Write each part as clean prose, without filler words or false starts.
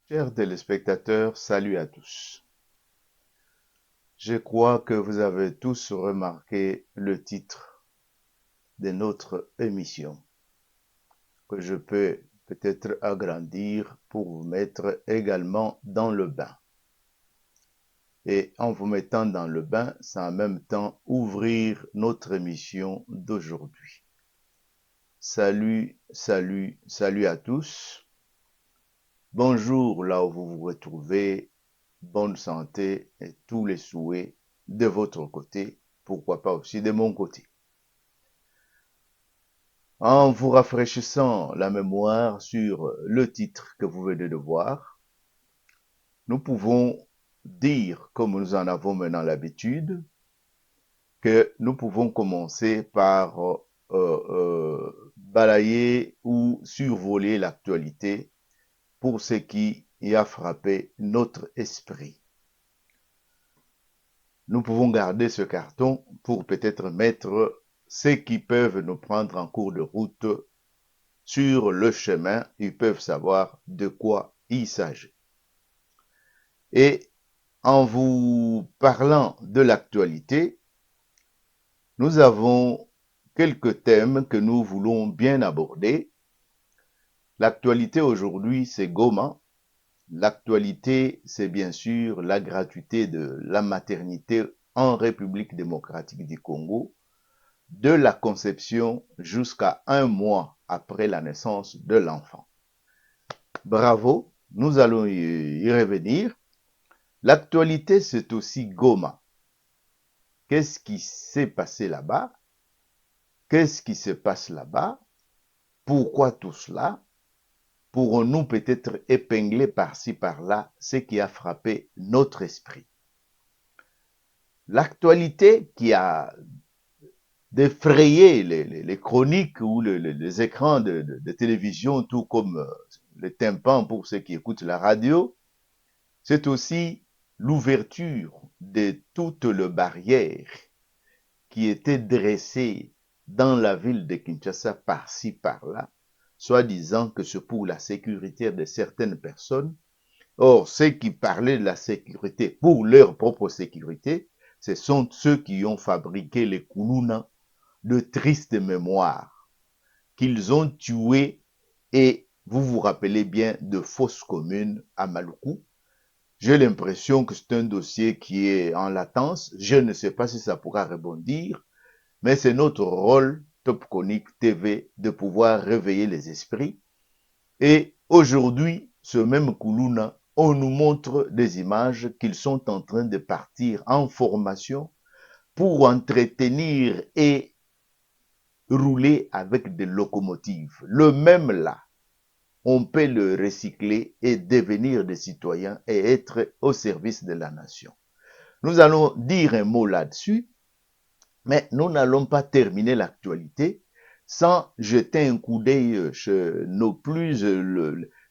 Chers téléspectateurs, salut à tous. Je crois que vous avez tous remarqué le titre de notre émission, que je peux peut-être agrandir pour vous mettre également dans le bain. Et en vous mettant dans le bain, c'est en même temps ouvrir notre émission d'aujourd'hui. Salut, salut, salut à tous. Bonjour là où vous vous retrouvez, bonne santé et tous les souhaits de votre côté, pourquoi pas aussi de mon côté. En vous rafraîchissant la mémoire sur le titre que vous venez de voir, nous pouvons dire, comme nous en avons maintenant l'habitude, que nous pouvons commencer par balayer ou survoler l'actualité pour ce qui y a frappé notre esprit. Nous pouvons garder ce carton pour peut-être mettre ceux qui peuvent nous prendre en cours de route sur le chemin. Ils peuvent savoir de quoi il s'agit. Et en vous parlant de l'actualité, nous avons quelques thèmes que nous voulons bien aborder. L'actualité aujourd'hui, c'est Goma. L'actualité, c'est bien sûr la gratuité de la maternité en République démocratique du Congo, de la conception jusqu'à un mois après la naissance de l'enfant. Bravo, nous allons y revenir. L'actualité, c'est aussi Goma. Qu'est-ce qui s'est passé là-bas? Qu'est-ce qui se passe là-bas? Pourquoi tout cela? Pourrons-nous peut-être épingler par-ci par-là ce qui a frappé notre esprit? L'actualité qui a d'effrayer les chroniques ou les écrans de télévision, tout comme les tympans pour ceux qui écoutent la radio, c'est aussi l'ouverture de toutes les barrières qui étaient dressées dans la ville de Kinshasa par-ci par-là, soi-disant que c'est pour la sécurité de certaines personnes. Or, ceux qui parlaient de la sécurité pour leur propre sécurité, ce sont ceux qui ont fabriqué les Koulouna de tristes mémoires qu'ils ont tué, et vous vous rappelez bien de fausses communes à Maluku. J'ai l'impression que c'est un dossier qui est en latence. Je ne sais pas si ça pourra rebondir, mais c'est notre rôle, Top Conique TV, de pouvoir réveiller les esprits. Et aujourd'hui, ce même Koulouna, on nous montre des images qu'ils sont en train de partir en formation pour entretenir et rouler avec des locomotives. Le même là, on peut le recycler et devenir des citoyens et être au service de la nation. Nous allons dire un mot là-dessus, mais nous n'allons pas terminer l'actualité sans jeter un coup d'œil chez nos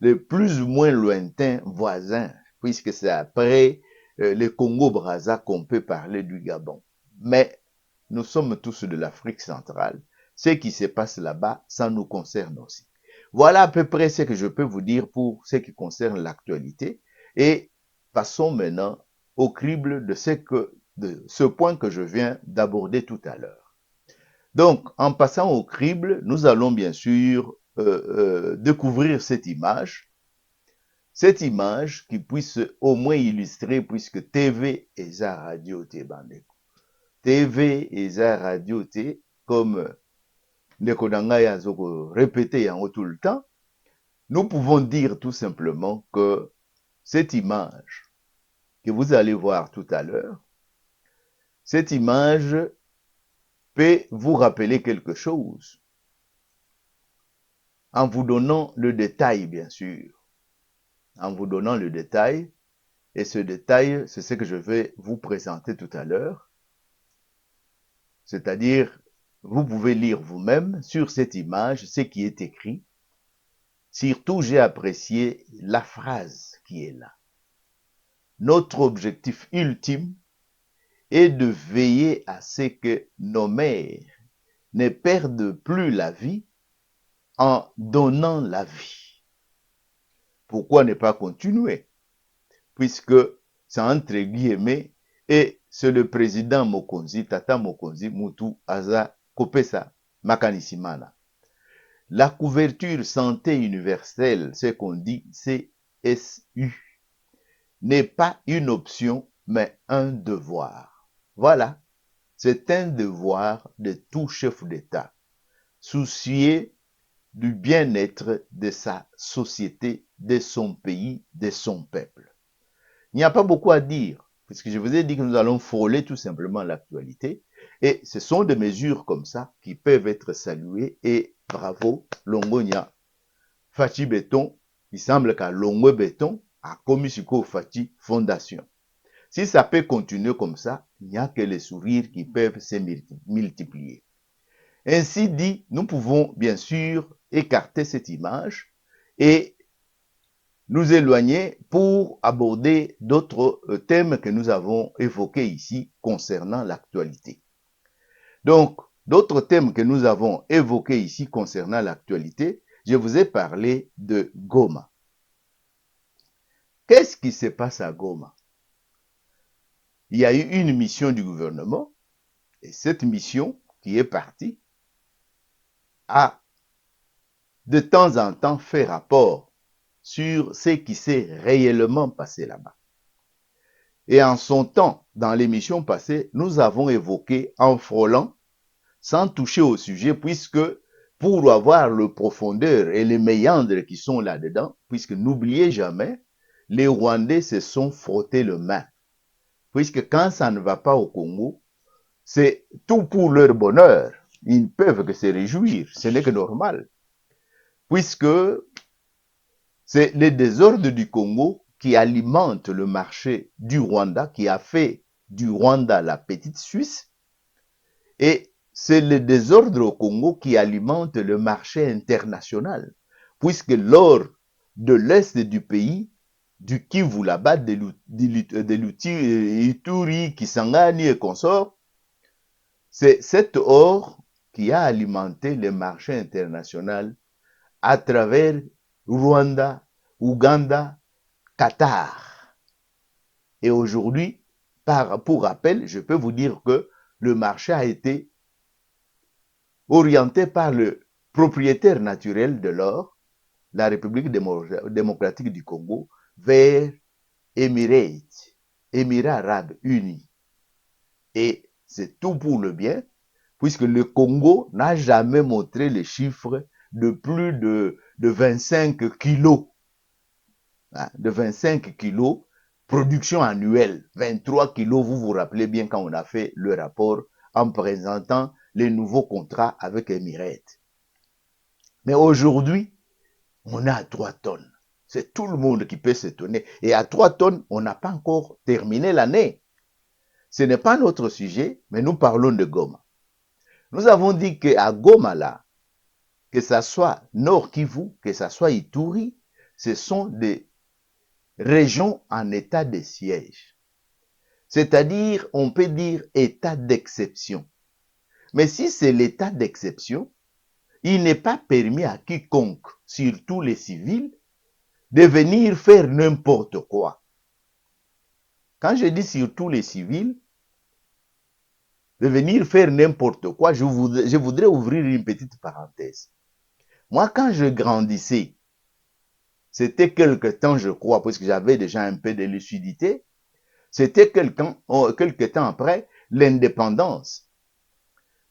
les plus ou moins lointains voisins, puisque c'est après le Congo-Brazza qu'on peut parler du Gabon. Mais nous sommes tous de l'Afrique centrale. Ce qui se passe là-bas, ça nous concerne aussi. Voilà à peu près ce que je peux vous dire pour ce qui concerne l'actualité. Et passons maintenant au crible de ce point que je viens d'aborder tout à l'heure. Donc, en passant au crible, nous allons bien sûr découvrir cette image qui puisse au moins illustrer, puisque TV et radio te bandeko. TV et radio te, comme ndeko na ngai azoko répéter yango tout le temps, nous pouvons dire tout simplement que cette image que vous allez voir tout à l'heure, cette image peut vous rappeler quelque chose en vous donnant le détail, bien sûr. En vous donnant le détail, et ce détail, c'est ce que je vais vous présenter tout à l'heure. C'est-à-dire, vous pouvez lire vous-même sur cette image ce qui est écrit. Surtout, j'ai apprécié la phrase qui est là. Notre objectif ultime est de veiller à ce que nos mères ne perdent plus la vie en donnant la vie. pourquoi ne pas continuer? Puisque c'est entre guillemets, et c'est le président Mokonzi, Tata Mokonzi, Mutu Aza Kopesa Makanisimana. La couverture santé universelle, c'est qu'on dit CSU, n'est pas une option, mais un devoir. Voilà, c'est un devoir de tout chef d'État, soucier du bien-être de sa société, de son pays, de son peuple. Il n'y a pas beaucoup à dire, puisque je vous ai dit que nous allons frôler tout simplement l'actualité, et ce sont des mesures comme ça qui peuvent être saluées, et bravo, Longonia, Fachi Béton, il semble qu'à Longo Béton, a commis Fachi Fondation. Si ça peut continuer comme ça, il n'y a que les sourires qui peuvent se multiplier. Ainsi dit, nous pouvons bien sûr écarter cette image et nous éloigner pour aborder d'autres thèmes que nous avons évoqués ici concernant l'actualité. Donc, d'autres thèmes que nous avons évoqués ici concernant l'actualité, je vous ai parlé de Goma. Qu'est-ce qui se passe à Goma? Il y a eu une mission du gouvernement et cette mission qui est partie a de temps en temps fait rapport sur ce qui s'est réellement passé là-bas. Et en son temps, dans l'émission passée, nous avons évoqué en frôlant, sans toucher au sujet, puisque pour avoir le profondeur et les méandres qui sont là-dedans, puisque n'oubliez jamais, les Rwandais se sont frottés le main. Puisque quand ça ne va pas au Congo, c'est tout pour leur bonheur. Ils ne peuvent que se réjouir. Ce n'est que normal. Puisque c'est les désordres du Congo qui alimentent le marché du Rwanda, qui a fait du Rwanda la petite Suisse. Et c'est le désordre au Congo qui alimente le marché international. Puisque l'or de l'est du pays, du Kivu là-bas, de l'Ituri, Kisangani et consorts, c'est cet or qui a alimenté le marché international à travers Rwanda, Ouganda, Qatar. Et aujourd'hui, pour rappel, je peux vous dire que le marché a été orienté par le propriétaire naturel de l'or, la République démocratique du Congo, vers Émirats arabes unis. Et c'est tout pour le bien, puisque le Congo n'a jamais montré les chiffres de plus de 25 kilos. De 25 kilos, production annuelle. 23 kilos, vous vous rappelez bien quand on a fait le rapport en présentant les nouveaux contrats avec Emirates. Mais aujourd'hui, on est à 3 tonnes. C'est tout le monde qui peut s'étonner. Et à 3 tonnes, on n'a pas encore terminé l'année. Ce n'est pas notre sujet, mais nous parlons de Goma. Nous avons dit qu'à Goma, là, que ça soit Nord Kivu, que ça soit Ituri, ce sont des régions en état de siège. C'est-à-dire, on peut dire état d'exception. Mais si c'est l'état d'exception, il n'est pas permis à quiconque, surtout les civils, de venir faire n'importe quoi. Quand je dis surtout les civils, de venir faire n'importe quoi, je voudrais ouvrir une petite parenthèse. Moi, quand je grandissais, c'était quelque temps, je crois, parce que j'avais déjà un peu de lucidité, c'était quelque temps après l'indépendance.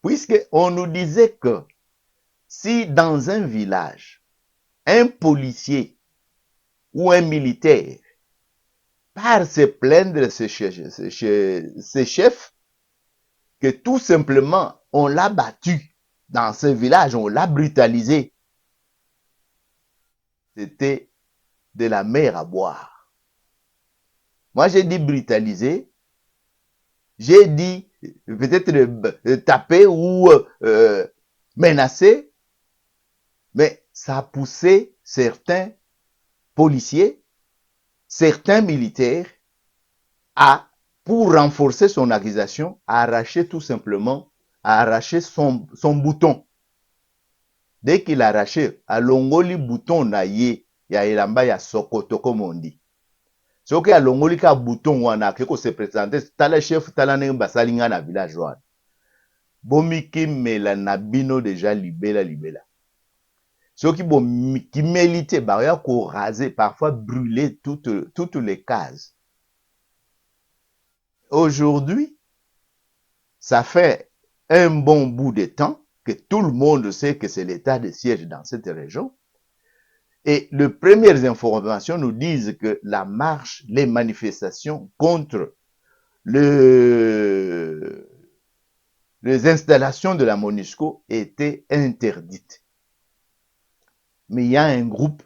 Puisqu'on nous disait que si dans un village, un policier ou un militaire part se plaindre ses chefs, que tout simplement on l'a battu dans ce village, on l'a brutalisé, c'était de la mer à boire. Moi j'ai dit brutalisé, j'ai dit peut-être taper ou menacer, mais ça a poussé certains policiers, certains militaires pour renforcer son accusation, à arracher tout simplement, à arracher son bouton. Dès qu'il a arraché, à longoli bouton naïe, ya elamba ya sokoto comme on dit. Soki alongoli ka bouton wana ke ko se présenter tala chef tala ndenge basali nga na village wana. Bomikimela na bino déjà libela. Soki bomikimeli te bakoya ko raser, parfois brûler toutes les cases. Aujourd'hui, ça fait un bon bout de temps que tout le monde sait que c'est l'état de siège dans cette région. Et les premières informations nous disent que la marche, les manifestations contre les installations de la MONUSCO étaient interdites. Mais il y a un groupe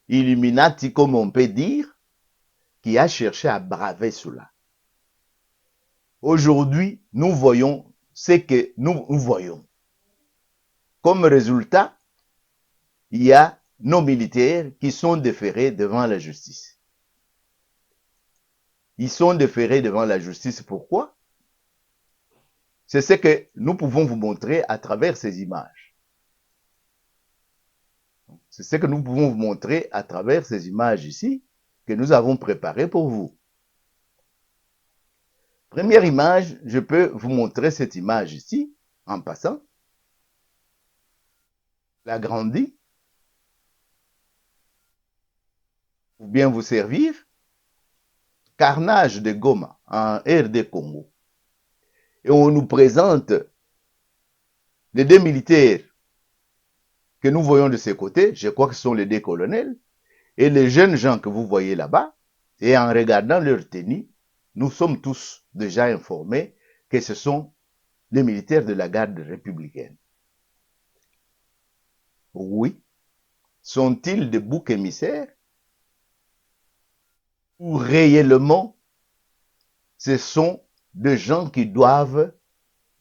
Illuminati, comme on peut dire, qui a cherché à braver cela. Aujourd'hui, nous voyons ce que nous voyons. Comme résultat, il y a nos militaires qui sont déférés devant la justice. Ils sont déférés devant la justice. Pourquoi? C'est ce que nous pouvons vous montrer à travers ces images. C'est ce que nous pouvons vous montrer à travers ces images ici que nous avons préparées pour vous. Première image, je peux vous montrer cette image ici, en passant. L'agrandie. Ou bien vous servir. Carnage de Goma en RD Congo. Et on nous présente les deux militaires que nous voyons de ces côtés, je crois que ce sont les deux colonels, et les jeunes gens que vous voyez là-bas, et en regardant leur tenue, nous sommes tous déjà informés que ce sont les militaires de la garde républicaine. Oui. Sont-ils des boucs émissaires? Ou réellement, ce sont des gens qui doivent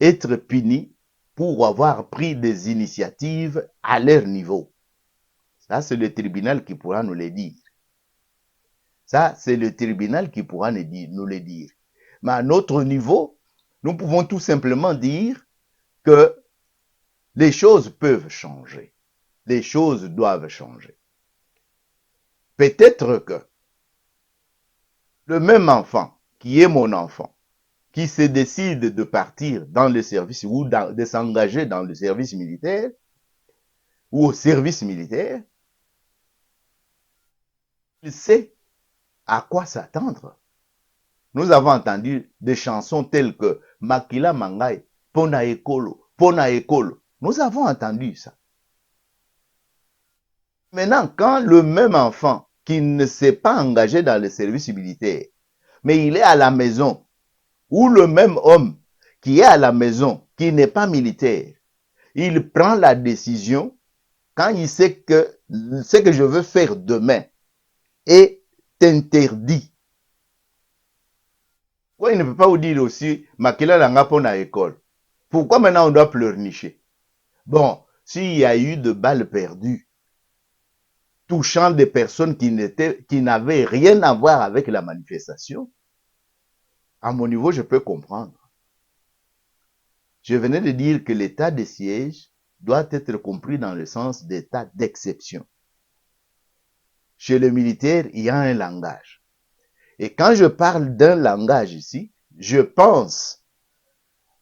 être punis pour avoir pris des initiatives à leur niveau? Ça, c'est le tribunal qui pourra nous le dire. Ça, c'est le tribunal qui pourra nous le dire. Mais à notre niveau, nous pouvons tout simplement dire que les choses peuvent changer. Les choses doivent changer. Peut-être que le même enfant, qui est mon enfant, qui se décide de partir dans le service ou de s'engager dans le service militaire ou au service militaire, il sait à quoi s'attendre. Nous avons entendu des chansons telles que Makila Mangai, Pona Ekolo, Pona Ekolo. Nous avons entendu ça. Maintenant, quand le même enfant qui ne s'est pas engagé dans le service militaire, mais il est à la maison, ou le même homme qui est à la maison, qui n'est pas militaire, il prend la décision quand il sait que ce que je veux faire demain est interdit. Pourquoi il ne peut pas vous dire aussi, Makila Langa Pona école? Pourquoi maintenant on doit pleurnicher? Bon, s'il y a eu de balles perdues, touchant des personnes qui n'avaient rien à voir avec la manifestation, à mon niveau, je peux comprendre. Je venais de dire que l'état de siège doit être compris dans le sens d'état d'exception. Chez le militaire, il y a un langage. Et quand je parle d'un langage ici, je pense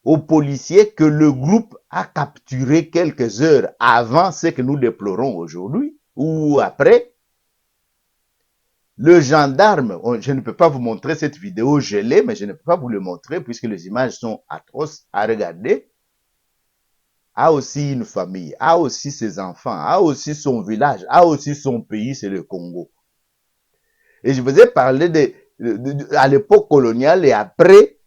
aux policiers que le groupe a capturé quelques heures avant ce que nous déplorons aujourd'hui, ou après. Le gendarme, je ne peux pas vous montrer cette vidéo, je l'ai, mais je ne peux pas vous le montrer puisque les images sont atroces à regarder, a aussi une famille, a aussi ses enfants, a aussi son village, a aussi son pays, c'est le Congo. Et je vous ai parlé à l'époque coloniale et après,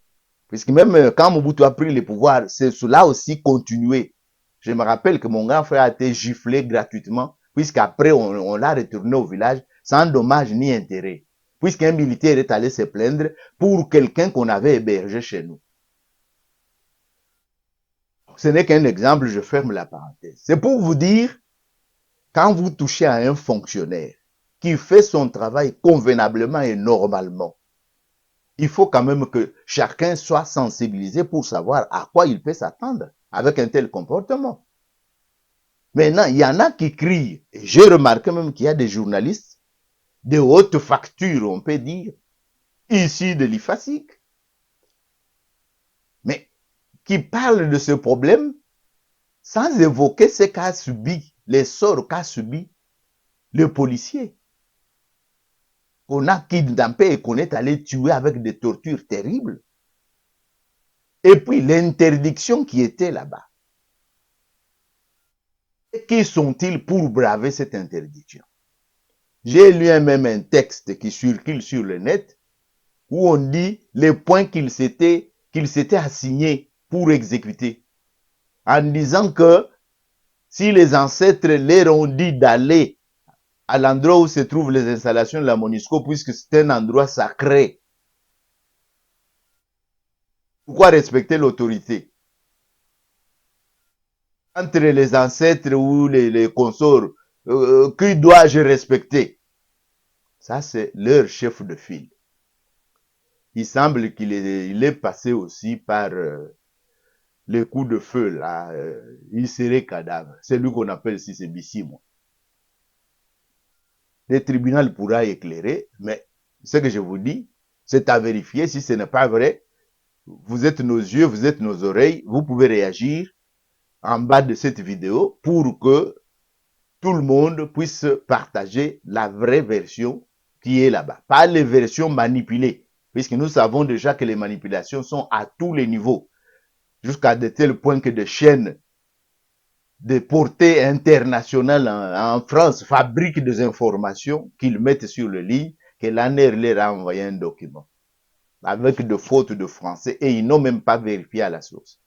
puisque même quand Mobutu a pris le pouvoir, c'est cela aussi continué. Je me rappelle que mon grand frère a été giflé gratuitement, puisqu'après on l'a retourné au village sans dommage ni intérêt, puisqu'un militaire est allé se plaindre pour quelqu'un qu'on avait hébergé chez nous. Ce n'est qu'un exemple, je ferme la parenthèse. C'est pour vous dire, quand vous touchez à un fonctionnaire qui fait son travail convenablement et normalement, il faut quand même que chacun soit sensibilisé pour savoir à quoi il peut s'attendre avec un tel comportement. Maintenant, il y en a qui crient. Et j'ai remarqué même qu'il y a des journalistes de haute facture, on peut dire, issus de l'IFASIC, mais qui parlent de ce problème sans évoquer ce qu'a subi, les sorts qu'a subi le policier. Qu'on a kidnappé et qu'on est allé tuer avec des tortures terribles. Et puis l'interdiction qui était là-bas. Et qui sont-ils pour braver cette interdiction? J'ai lu même un texte qui circule sur le net où on dit les points qu'ils s'étaient assignés pour exécuter. En disant que si les ancêtres leur ont dit d'aller à l'endroit où se trouvent les installations de la MONUSCO, puisque c'est un endroit sacré, pourquoi respecter l'autorité? Entre les ancêtres ou les consorts, qui dois-je respecter? Ça, c'est leur chef de file. Il semble qu'il est passé aussi par les coups de feu, là. Il serait cadavre. C'est lui qu'on appelle ici, c'est Bissimo. Le tribunal pourra éclairer, mais ce que je vous dis, c'est à vérifier. Si ce n'est pas vrai, vous êtes nos yeux, vous êtes nos oreilles, vous pouvez réagir en bas de cette vidéo pour que tout le monde puisse partager la vraie version qui est là-bas. Pas les versions manipulées, puisque nous savons déjà que les manipulations sont à tous les niveaux, jusqu'à de tels points que des chaînes de portée internationale en France fabriquent des informations qu'ils mettent sur le ligne, que l'ANR leur a envoyé un document avec de fautes de français et ils n'ont même pas vérifié à la source.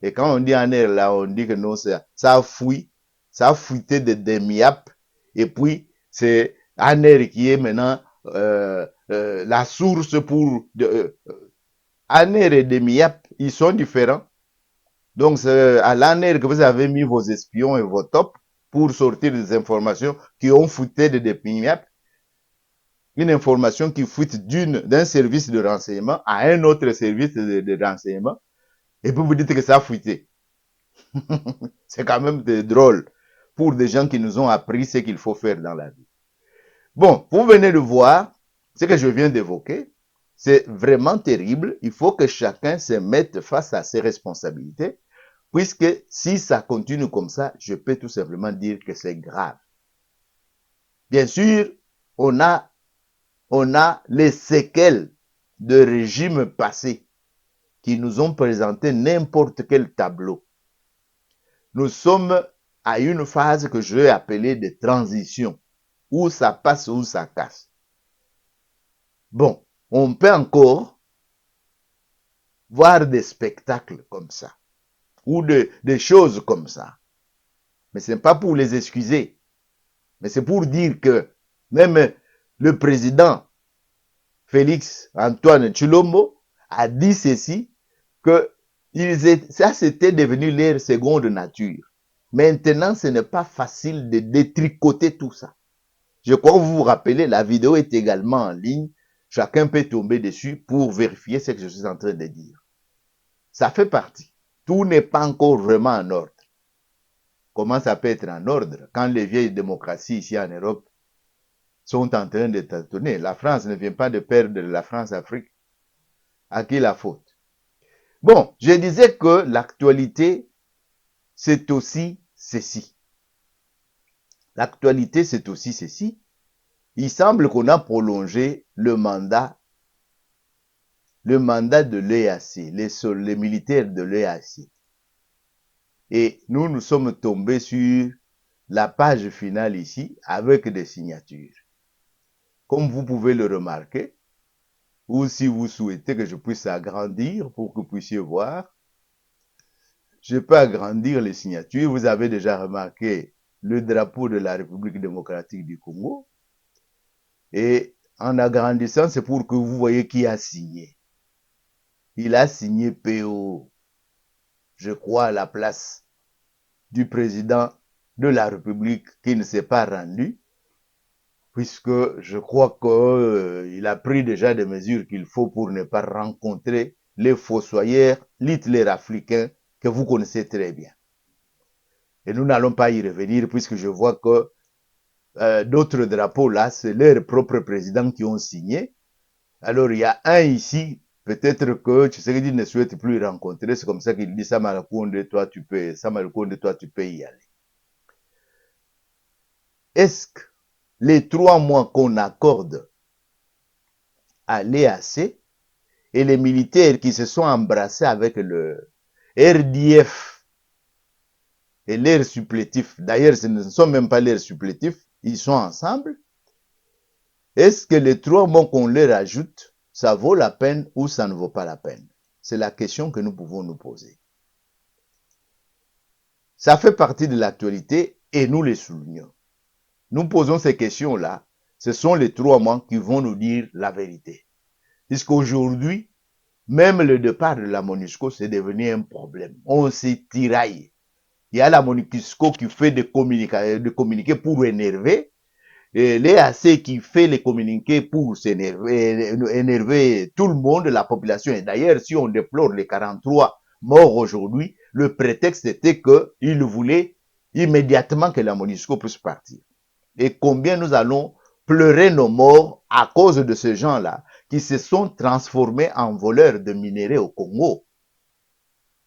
Et quand on dit ANR là, on dit que non, ça a fui, ça a fuité de DEMIAP et puis c'est ANR qui est maintenant la source pour ANR et DEMIAP, ils sont différents. Donc, c'est à l'ANR que vous avez mis vos espions et vos tops pour sortir des informations qui ont fuité de DEMIAP. Une information qui fuite d'un service de renseignement à un autre service de renseignement. Et puis vous dites que ça a fuité. C'est quand même drôle pour des gens qui nous ont appris ce qu'il faut faire dans la vie. Bon, vous venez de voir ce que je viens d'évoquer. C'est vraiment terrible. Il faut que chacun se mette face à ses responsabilités, puisque si ça continue comme ça, je peux tout simplement dire que c'est grave. Bien sûr, on a les séquelles de régimes passés qui nous ont présenté n'importe quel tableau. Nous sommes à une phase que je vais appeler de transition, où ça passe, où ça casse. Bon, on peut encore voir des spectacles comme ça, ou des choses comme ça. Mais ce n'est pas pour les excuser, mais c'est pour dire que même le président Félix Antoine Tshilombo a dit ceci, que ça c'était devenu leur seconde nature. Maintenant, ce n'est pas facile de détricoter tout ça. Je crois que vous vous rappelez, la vidéo est également en ligne. Chacun peut tomber dessus pour vérifier ce que je suis en train de dire. Ça fait partie. Tout n'est pas encore vraiment en ordre. Comment ça peut être en ordre quand les vieilles démocraties ici en Europe sont en train de tâtonner? La France ne vient pas de perdre la France-Afrique. À qui la faute? Bon, je disais que l'actualité, c'est aussi ceci. L'actualité, c'est aussi ceci. Il semble qu'on a prolongé le mandat de l'EAC, les militaires de l'EAC. Et nous sommes tombés sur la page finale ici avec des signatures. Comme vous pouvez le remarquer, ou si vous souhaitez que je puisse agrandir pour que vous puissiez voir, je peux agrandir les signatures. Vous avez déjà remarqué le drapeau de la République démocratique du Congo. Et en agrandissant, c'est pour que vous voyez qui a signé. Il a signé PO, je crois, à la place du président de la République qui ne s'est pas rendu, puisque je crois qu'il a pris déjà des mesures qu'il faut pour ne pas rencontrer les fossoyeurs, l'Hitler africain que vous connaissez très bien. Et nous n'allons pas y revenir puisque je vois que d'autres drapeaux là, c'est leurs propres présidents qui ont signé. Alors il y a un ici, peut-être que Tshisekedi ne souhaite plus rencontrer, c'est comme ça qu'il dit Samalukonde, toi tu peux, Samalukonde, toi tu peux y aller. Est-ce que les 3 mois qu'on accorde à l'EAC et les militaires qui se sont embrassés avec le RDF et leurs supplétifs, d'ailleurs ce ne sont même pas leurs supplétifs, ils sont ensemble, est-ce que les 3 mois qu'on leur ajoute, ça vaut la peine ou ça ne vaut pas la peine? C'est la question que nous pouvons nous poser. Ça fait partie de l'actualité et nous les soulignons. Nous posons ces questions-là. Ce sont les 3 mois qui vont nous dire la vérité. Puisqu'aujourd'hui, même le départ de la MONUSCO, c'est devenu un problème. On s'y tiraille. Il y a la MONUSCO qui fait des communiqués pour énerver, et l'EAC qui fait les communiqués pour énerver tout le monde, la population. Et d'ailleurs, si on déplore les 43 morts aujourd'hui, le prétexte était qu'ils voulaient immédiatement que la MONUSCO puisse partir. Et combien nous allons pleurer nos morts à cause de ces gens-là qui se sont transformés en voleurs de minerais au Congo.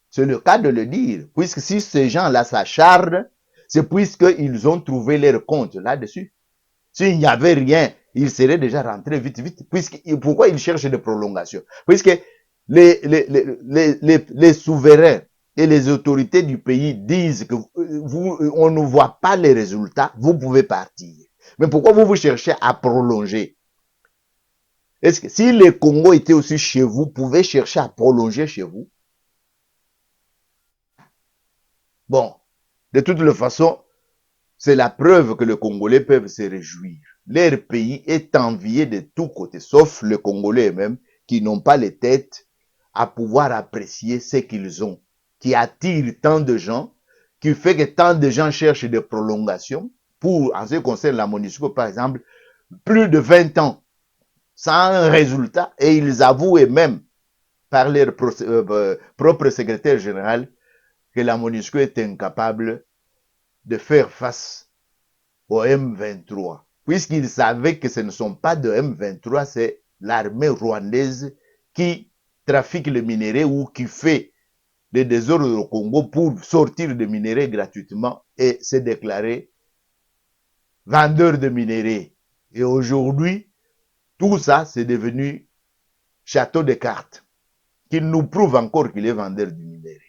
C'est le cas de le dire, puisque si ces gens-là s'acharnent, c'est puisqu'ils ont trouvé leur compte là-dessus. S'il n'y avait rien, ils seraient déjà rentrés vite, vite. Pourquoi ils cherchent des prolongations? Puisque les souverains et les autorités du pays disent que on ne voit pas les résultats, vous pouvez partir. Mais pourquoi vous cherchez à prolonger? Est-ce que si le Congo était aussi chez vous, vous pouvez chercher à prolonger chez vous? Bon, de toutes les façons, c'est la preuve que les Congolais peuvent se réjouir. Leur pays est envié de tous côtés, sauf les Congolais eux-mêmes, qui n'ont pas les têtes à pouvoir apprécier ce qu'ils ont, qui attire tant de gens, qui fait que tant de gens cherchent des prolongations. Pour, en ce qui concerne la MONUSCO, par exemple, plus de 20 ans sans résultat, et ils avouent eux-mêmes, par leur propre secrétaire général, que la MONUSCO est incapable de faire face au M23, puisqu'ils savaient que ce ne sont pas de M23, c'est l'armée rwandaise qui trafique le minerai ou qui fait des désordres au Congo pour sortir de minerais gratuitement et se déclarer vendeur de minerais. Et aujourd'hui, tout ça, c'est devenu château de cartes, qui nous prouve encore qu'il est vendeur du minerai.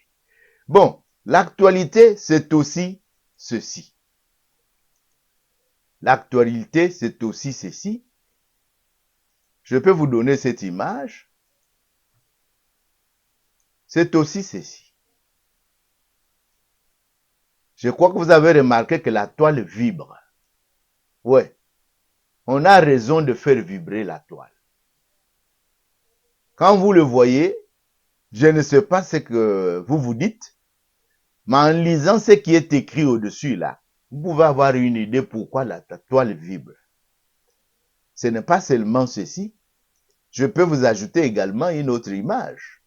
Bon, l'actualité, c'est aussi ceci. L'actualité, c'est aussi ceci. Je peux vous donner cette image. C'est aussi ceci. Je crois que vous avez remarqué que la toile vibre. Ouais, on a raison de faire vibrer la toile. Quand vous le voyez, je ne sais pas ce que vous vous dites, mais en lisant ce qui est écrit au-dessus là, vous pouvez avoir une idée pourquoi la toile vibre. Ce n'est pas seulement ceci. Je peux vous ajouter également une autre image.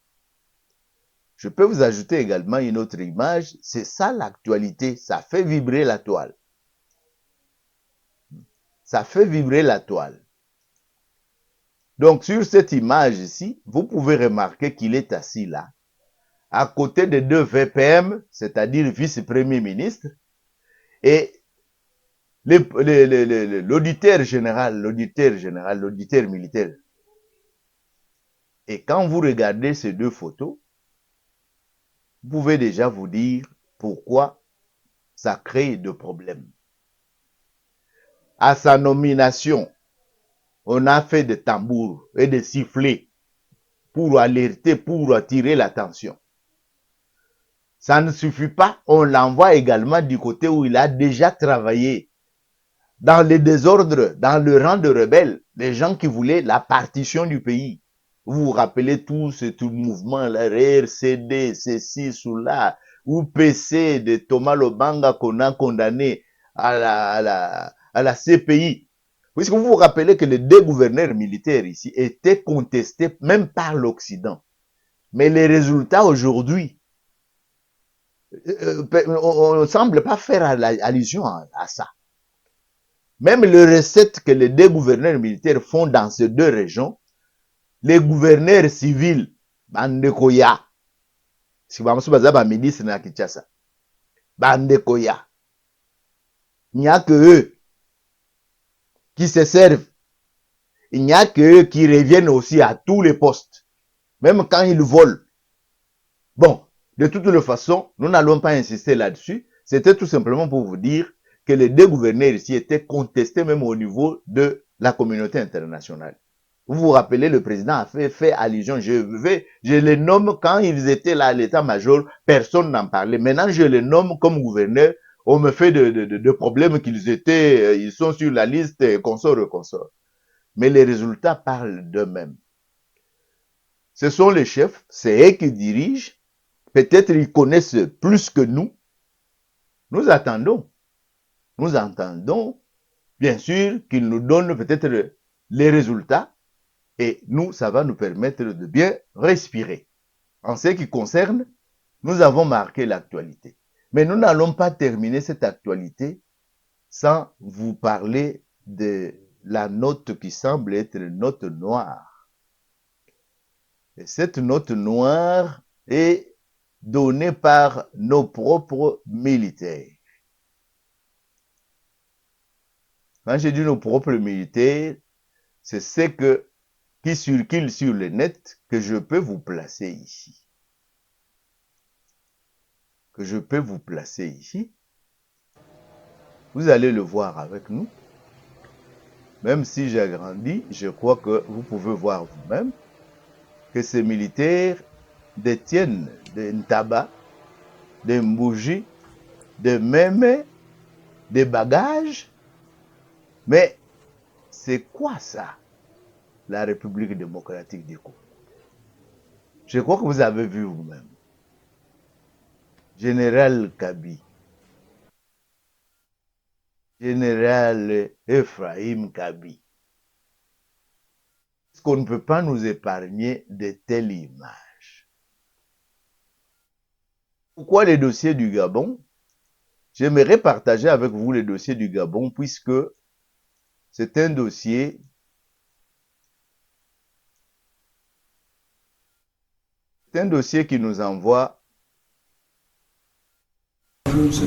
Je peux vous ajouter également une autre image. C'est ça l'actualité. Ça fait vibrer la toile. Ça fait vibrer la toile. Donc, sur cette image ici, vous pouvez remarquer qu'il est assis là, à côté de 2 VPM, c'est-à-dire vice-premier ministre, et l'auditeur général, l'auditeur militaire. Et quand vous regardez ces 2 photos, vous pouvez déjà vous dire pourquoi ça crée de problèmes. À sa nomination, on a fait des tambours et des sifflets pour alerter, pour attirer l'attention. Ça ne suffit pas, on l'envoie également du côté où il a déjà travaillé dans les désordres, dans le rang de rebelles, les gens qui voulaient la partition du pays. Vous vous rappelez tout ce mouvement-là, RCD, ceci, cela, ou PC de Thomas Lobanga qu'on a condamné à la CPI. Puisque vous vous rappelez que les 2 gouverneurs militaires ici étaient contestés même par l'Occident. Mais les résultats aujourd'hui, On ne semble pas faire allusion à ça. Même les recettes que les deux gouverneurs militaires font dans ces deux régions, les gouverneurs civils, Bandekoya, si vous avez ministre na Kinshasa, Bandekoya, il n'y a que eux qui se servent. Il n'y a que eux qui reviennent aussi à tous les postes, même quand ils volent. Bon, de toutes les façons, nous n'allons pas insister là-dessus. C'était tout simplement pour vous dire que les deux gouverneurs ici étaient contestés même au niveau de la communauté internationale. Vous vous rappelez, le président a fait allusion, je les nomme quand ils étaient là à l'état-major, personne n'en parlait. Maintenant, je les nomme comme gouverneurs, on me fait de problèmes ils sont sur la liste, consort. Mais les résultats parlent d'eux-mêmes. Ce sont les chefs, c'est eux qui dirigent. Peut-être ils connaissent plus que nous. Nous attendons, bien sûr, qu'ils nous donnent peut-être les résultats et nous, ça va nous permettre de bien respirer. En ce qui concerne, nous avons marqué l'actualité. Mais nous n'allons pas terminer cette actualité sans vous parler de la note qui semble être une note noire. Et cette note noire est donnée par nos propres militaires. Quand je dis nos propres militaires, c'est ce qui circule sur le net que je peux vous placer ici. Vous allez le voir avec nous. Même si j'agrandis, je crois que vous pouvez voir vous-même que ces militaires détiennent des Ntaba, des Mbouji, des Meme, des bagages. Mais c'est quoi ça, la République démocratique du Congo? Je crois que vous avez vu vous-même. Général Kabi, Général Ephraim Kabi. Est-ce qu'on ne peut pas nous épargner de telles images? Pourquoi les dossiers du Gabon? J'aimerais partager avec vous les dossiers du Gabon puisque c'est un dossier qui nous envoie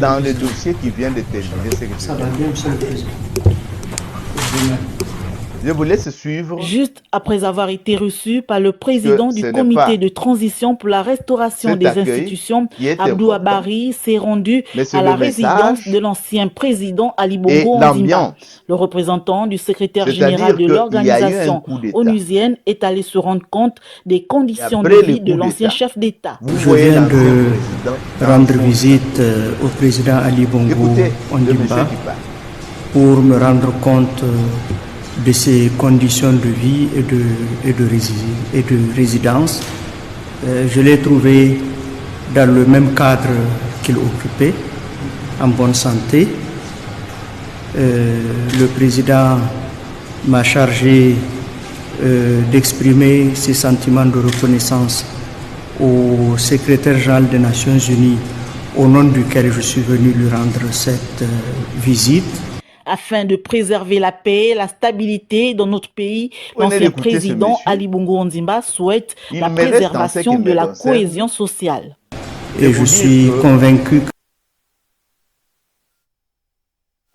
dans le dossier qui vient de terminer. Ça va bien, monsieur le Président. Je vous laisse suivre. Juste après avoir été reçu par le président du comité de transition pour la restauration des institutions, Abdou Abari s'est rendu à la résidence de l'ancien président Ali Bongo Ondimba. Le représentant du secrétaire général de l'organisation onusienne est allé se rendre compte des conditions de vie de l'ancien chef d'État. Je viens de rendre visite au président Ali Bongo Ondimba pour me rendre compte de ses conditions de vie et de résidence. Je l'ai trouvé dans le même cadre qu'il occupait, en bonne santé. Le président m'a chargé d'exprimer ses sentiments de reconnaissance au secrétaire général des Nations Unies, au nom duquel je suis venu lui rendre cette visite. Afin de préserver la paix et la stabilité dans notre pays, l'ancien président Ali Bongo Ondimba souhaite la préservation de la cohésion sociale. Et je suis convaincu qu'il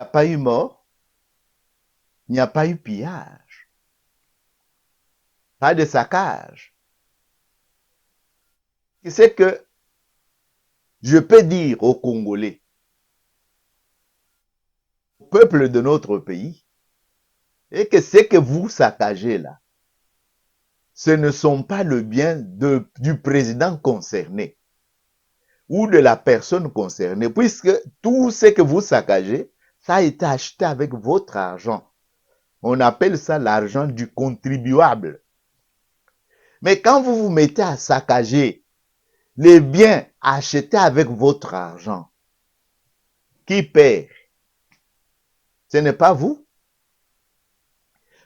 n'y a pas eu mort, il n'y a pas eu pillage, pas de saccage. C'est que je peux dire aux Congolais, peuple de notre pays, et que ce que vous saccagez là, ce ne sont pas le bien du président concerné ou de la personne concernée, puisque tout ce que vous saccagez, ça a été acheté avec votre argent. On appelle ça l'argent du contribuable. Mais quand vous vous mettez à saccager les biens achetés avec votre argent, qui perd? Ce n'est pas vous.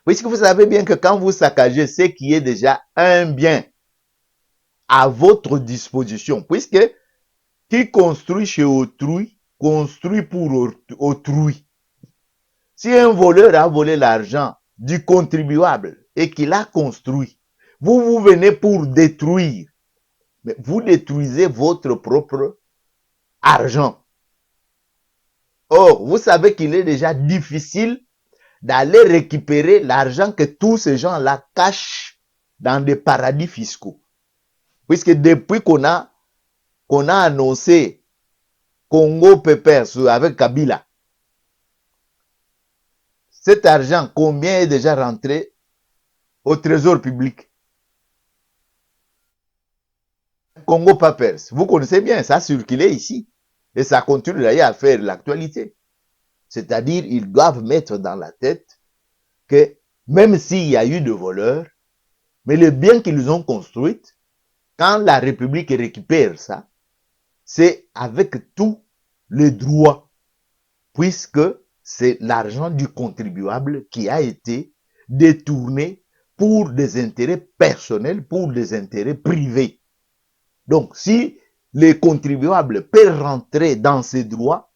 Puisque vous savez bien que quand vous saccagez ce qui est déjà un bien à votre disposition, puisque Qui construit chez autrui, construit pour autrui. Si un voleur a volé l'argent du contribuable et qu'il a construit, vous venez pour détruire. Mais vous détruisez votre propre argent. Or, vous savez qu'il est déjà difficile d'aller récupérer l'argent que tous ces gens-là cachent dans des paradis fiscaux. Puisque depuis qu'on a annoncé Congo Pepper avec Kabila, cet argent, combien est déjà rentré au trésor public? Congo Papers, vous connaissez bien, ça a circulé ici. Et ça continue d'ailleurs à faire l'actualité. C'est-à-dire, ils doivent mettre dans la tête que même s'il y a eu de voleurs, mais les biens qu'ils ont construits, quand la République récupère ça, c'est avec tous les droits, puisque c'est l'argent du contribuable qui a été détourné pour des intérêts personnels, pour des intérêts privés. Donc, si les contribuables peuvent rentrer dans ces droits,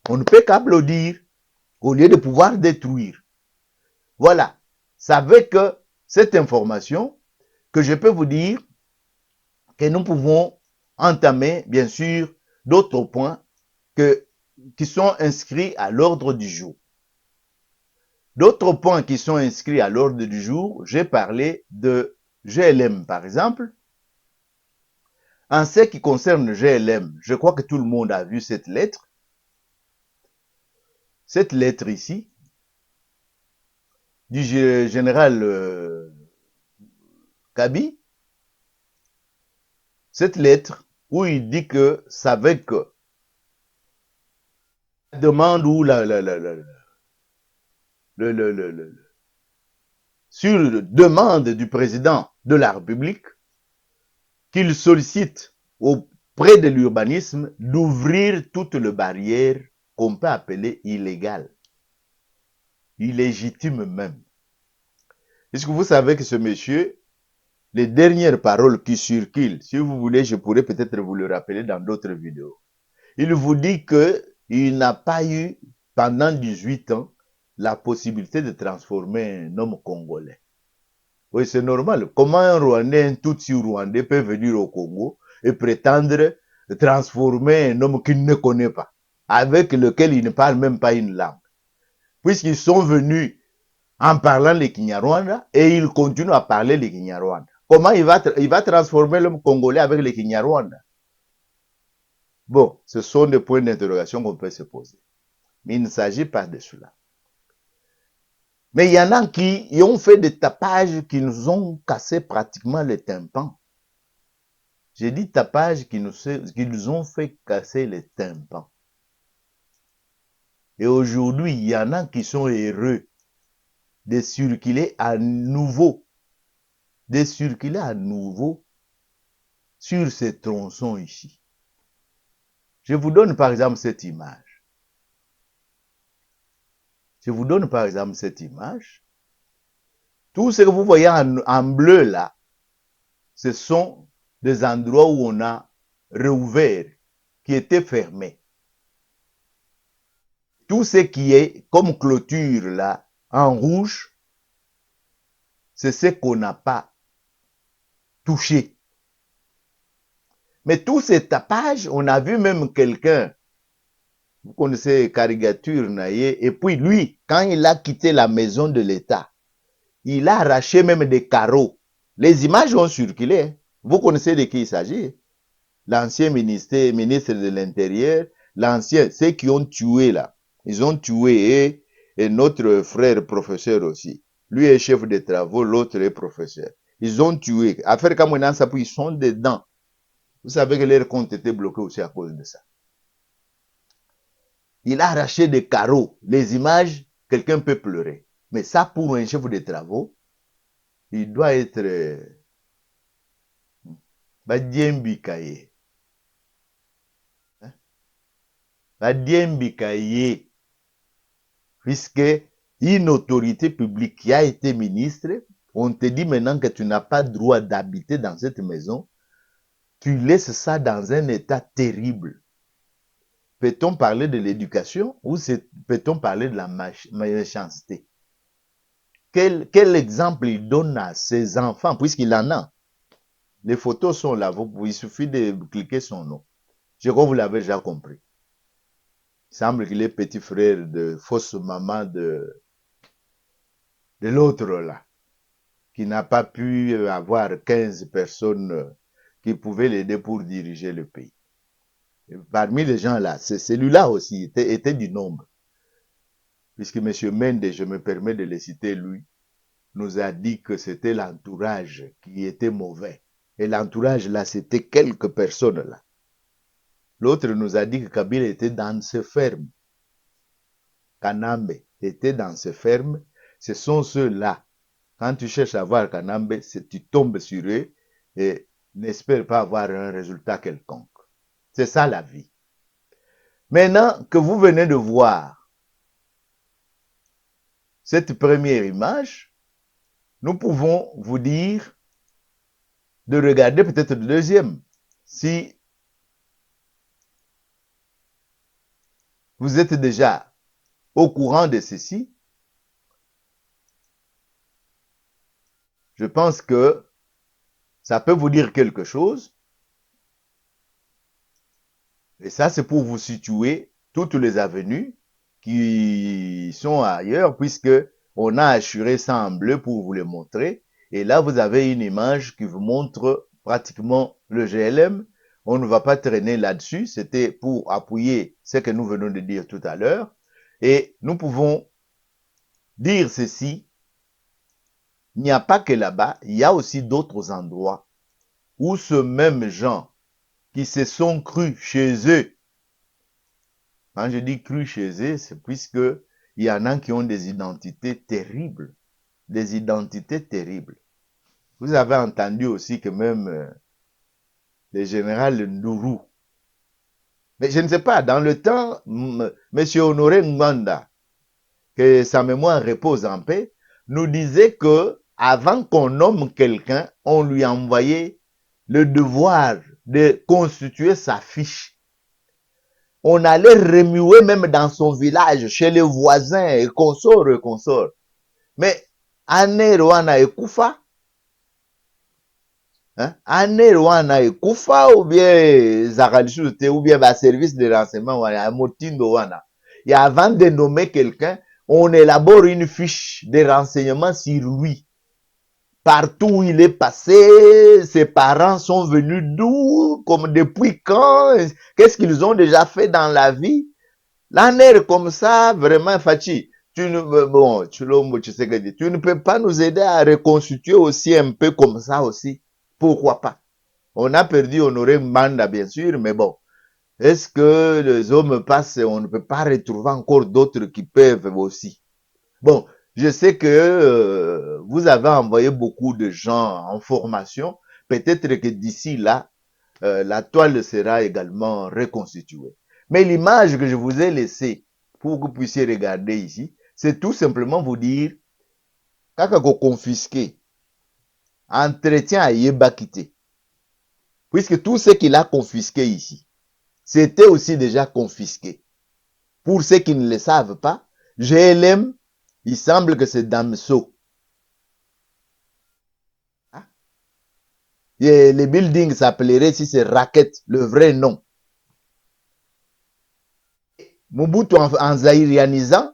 on ne peut qu'applaudir au lieu de pouvoir détruire. Voilà. C'est avec cette information que je peux vous dire que nous pouvons entamer, bien sûr, d'autres points qui sont inscrits à l'ordre du jour. D'autres points qui sont inscrits à l'ordre du jour, j'ai parlé de GLM, par exemple. En ce qui concerne GLM, je crois que tout le monde a vu cette lettre. Cette lettre ici, du général Kabi, cette lettre où il dit que c'est avec la demande ou sur demande du président de la République, qu'il sollicite auprès de l'urbanisme d'ouvrir toutes les barrières qu'on peut appeler illégales, illégitimes même. Est-ce que vous savez que ce monsieur, les dernières paroles qui circulent, si vous voulez, je pourrais peut-être vous le rappeler dans d'autres vidéos. Il vous dit qu'il n'a pas eu, pendant 18 ans, la possibilité de transformer un homme congolais. Oui, c'est normal. Comment un Rwandais, un Tutsi Rwandais peut venir au Congo et prétendre transformer un homme qu'il ne connaît pas, avec lequel il ne parle même pas une langue? Puisqu'ils sont venus en parlant le Kinyarwanda et ils continuent à parler le Kinyarwanda. Comment il va transformer l'homme congolais avec le Kinyarwanda? Bon, ce sont des points d'interrogation qu'on peut se poser. Mais il ne s'agit pas de cela. Mais il y en a qui ont fait des tapages qui nous ont cassé pratiquement les tympans. J'ai dit tapages qui nous ont fait casser les tympans. Et aujourd'hui, il y en a qui sont heureux de circuler à nouveau, sur ces tronçons ici. Je vous donne par exemple cette image. Tout ce que vous voyez en bleu là, ce sont des endroits où on a réouvert, qui étaient fermés. Tout ce qui est comme clôture là, en rouge, c'est ce qu'on n'a pas touché. Mais tous ces tapages, on a vu même quelqu'un, vous connaissez Caricature Naye, et puis lui, quand il a quitté la maison de l'État, il a arraché même des carreaux. Les images ont circulé. Vous connaissez de qui il s'agit? L'ancien ministre de l'Intérieur, ceux qui ont tué là. Ils ont tué et notre frère professeur aussi. Lui est chef de travaux, l'autre est professeur. Ils ont tué. Affaire Kamounan Sapou, ils sont dedans. Vous savez que leur compte était bloqué aussi à cause de ça. Il a arraché des carreaux. Les images, quelqu'un peut pleurer. Mais ça, pour un chef de travaux, il doit être Badiembikaye. Badiembikaye. Puisque une autorité publique qui a été ministre, on te dit maintenant que tu n'as pas droit d'habiter dans cette maison. tu laisses ça dans un état terrible. Peut-on parler de l'éducation ou peut-on parler de la méchanceté? Quel exemple il donne à ses enfants, puisqu'il en a? Les photos sont là, il suffit de cliquer son nom. Je crois que vous l'avez déjà compris. Il semble qu'il est petit frère de fausse maman de l'autre là, qui n'a pas pu avoir 15 personnes qui pouvaient l'aider pour diriger le pays. Et parmi les gens là, celui-là aussi était du nombre. Puisque M. Mende, je me permets de le citer lui, nous a dit que c'était l'entourage qui était mauvais. Et l'entourage là, c'était quelques personnes là. L'autre nous a dit que Kabila était dans ses fermes. Kanambe était dans ses fermes. Ce sont ceux-là. Quand tu cherches à voir Kanambe, tu tombes sur eux et n'espère pas avoir un résultat quelconque. C'est ça la vie. Maintenant que vous venez de voir cette première image, nous pouvons vous dire de regarder peut-être le deuxième. Si vous êtes déjà au courant de ceci, je pense que ça peut vous dire quelque chose. Et ça, c'est pour vous situer toutes les avenues qui sont ailleurs, puisque on a assuré ça en bleu pour vous les montrer. Et là, vous avez une image qui vous montre pratiquement le GLM. On ne va pas traîner là-dessus. C'était pour appuyer ce que nous venons de dire tout à l'heure. Et nous pouvons dire ceci. Il n'y a pas que là-bas, il y a aussi d'autres endroits où ce même gens qui se sont crus chez eux. Quand je dis crus chez eux, c'est puisque il y en a qui ont des identités terribles. Des identités terribles. Vous avez entendu aussi que même le général Ndourou, mais je ne sais pas, dans le temps, M. Honoré Nganda, que sa mémoire repose en paix, nous disait que avant qu'on nomme quelqu'un, on lui envoyait le devoir de constituer sa fiche. On allait remuer même dans son village, chez les voisins et consorts. Mais ane Rwanda ekufa, ane Rwanda ekufa ou bien Zakalishute ou bien service de renseignement wana motindo wana. Et avant de nommer quelqu'un, on élabore une fiche de renseignement sur lui. Partout où il est passé, ses parents sont venus d'où, comme depuis quand, qu'est-ce qu'ils ont déjà fait dans la vie. L'année comme ça, vraiment, Fachi, tu ne peux pas nous aider à reconstituer aussi un peu comme ça aussi. Pourquoi pas? On a perdu Honoré Mbanda, bien sûr, mais bon. Est-ce que les hommes passent et on ne peut pas retrouver encore d'autres qui peuvent aussi? Bon, je sais que vous avez envoyé beaucoup de gens en formation. Peut-être que d'ici là, la toile sera également reconstituée. Mais l'image que je vous ai laissée pour que vous puissiez regarder ici, c'est tout simplement vous dire, kakako confisqué, entretien à Yebakité. Puisque tout ce qu'il a confisqué ici, c'était aussi déjà confisqué. Pour ceux qui ne le savent pas, GLM, il semble que c'est Damso. Et les buildings s'appelleraient si c'est Racket, le vrai nom. Mobutu en zaïrianisant,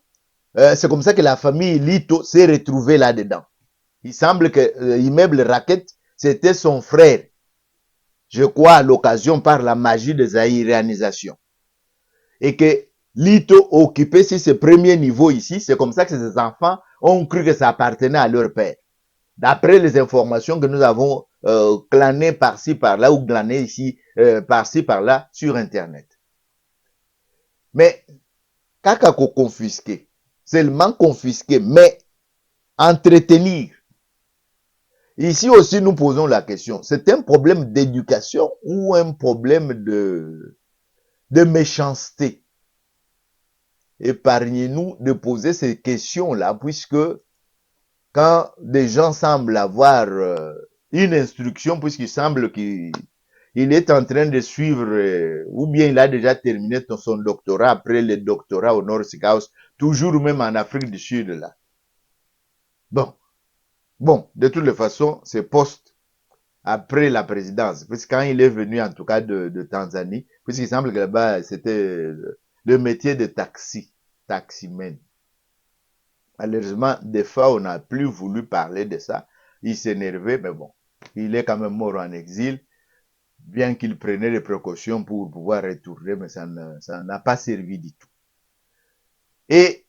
c'est comme ça que la famille Lito s'est retrouvée là-dedans. Il semble que l'immeuble Racket, c'était son frère. Je crois à l'occasion par la magie de zaïrianisation. Et que Lito occupait ce premier niveau ici, c'est comme ça que ses enfants ont cru que ça appartenait à leur père. D'après les informations que nous avons glanées par-ci, par-là, ou glanées ici, par-ci, par-là, sur Internet. Mais, kakako confisqué, seulement confisqué, mais entretenir. Ici aussi, nous posons la question, c'est un problème d'éducation ou un problème de méchanceté? Épargnez-nous de poser ces questions-là, puisque quand des gens semblent avoir une instruction, puisqu'il semble qu'ils il est en train de suivre, ou bien il a déjà terminé son doctorat après le doctorat au Nord-Sikaus, toujours même en Afrique du Sud, là. Bon, de toutes les façons, c'est poste après la présidence, puisque quand il est venu, en tout cas, de Tanzanie, puisqu'il semble que là-bas, c'était le métier de taximan. Malheureusement, des fois, on n'a plus voulu parler de ça. Il s'énervait, mais bon, il est quand même mort en exil, bien qu'il prenait des précautions pour pouvoir retourner, mais ça n'a pas servi du tout. Et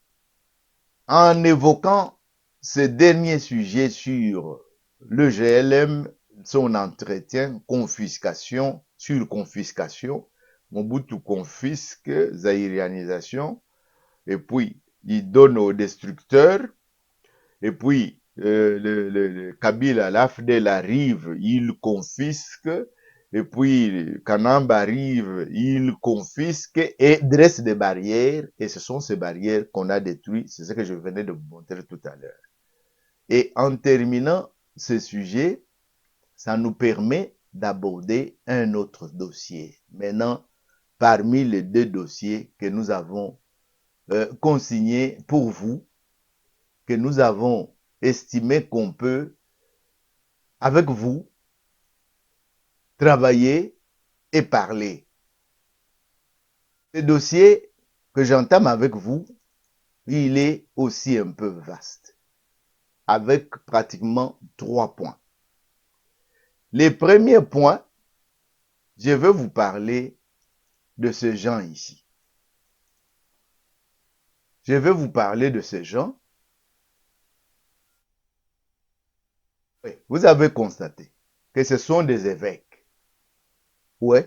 en évoquant ce dernier sujet sur le GLM, son entretien, confiscation, sur confiscation, Mobutu confisque, zaïrianisation, et puis il donne aux destructeurs, et puis le Kabila, l'AFDEL arrive, il confisque, et puis Kanamba arrive, il confisque et dresse des barrières, et ce sont ces barrières qu'on a détruites, c'est ce que je venais de vous montrer tout à l'heure. Et en terminant ce sujet, ça nous permet d'aborder un autre dossier. Maintenant, parmi les deux dossiers que nous avons consignés pour vous, que nous avons estimé qu'on peut, avec vous, travailler et parler. Ce dossier que j'entame avec vous, il est aussi un peu vaste, avec pratiquement 3 points. Les premiers points, je veux vous parler de ces gens ici. Je vais vous parler de ces gens. Oui, vous avez constaté que ce sont des évêques. Oui,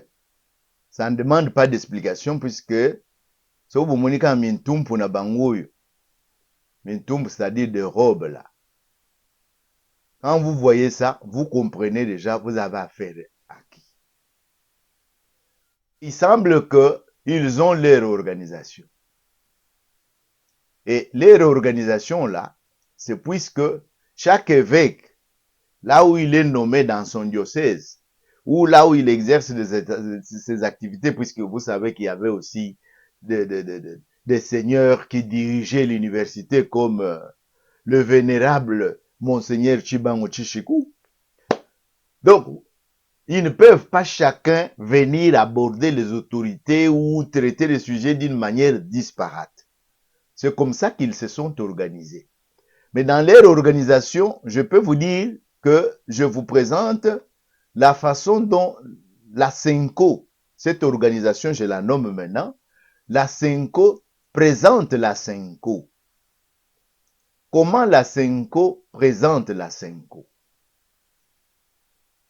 ça ne demande pas d'explication puisque si vous voyez quand mintumpu na bangoyo, mintumpu c'est-à-dire des robes là. Quand vous voyez ça, vous comprenez déjà, vous avez affaire à qui. Il semble qu'ils ont leur organisation. Et leur organisation là, c'est puisque chaque évêque, là où il est nommé dans son diocèse, ou là où il exerce ses activités, puisque vous savez qu'il y avait aussi des seigneurs qui dirigeaient l'université comme le vénérable Monseigneur Chibango Chichikou. Donc, ils ne peuvent pas chacun venir aborder les autorités ou traiter les sujets d'une manière disparate. C'est comme ça qu'ils se sont organisés. Mais dans leur organisation, je peux vous dire que je vous présente la façon dont la Senko, cette organisation, je la nomme maintenant, la Senko présente la Senko. Comment la Senko présente la Senko?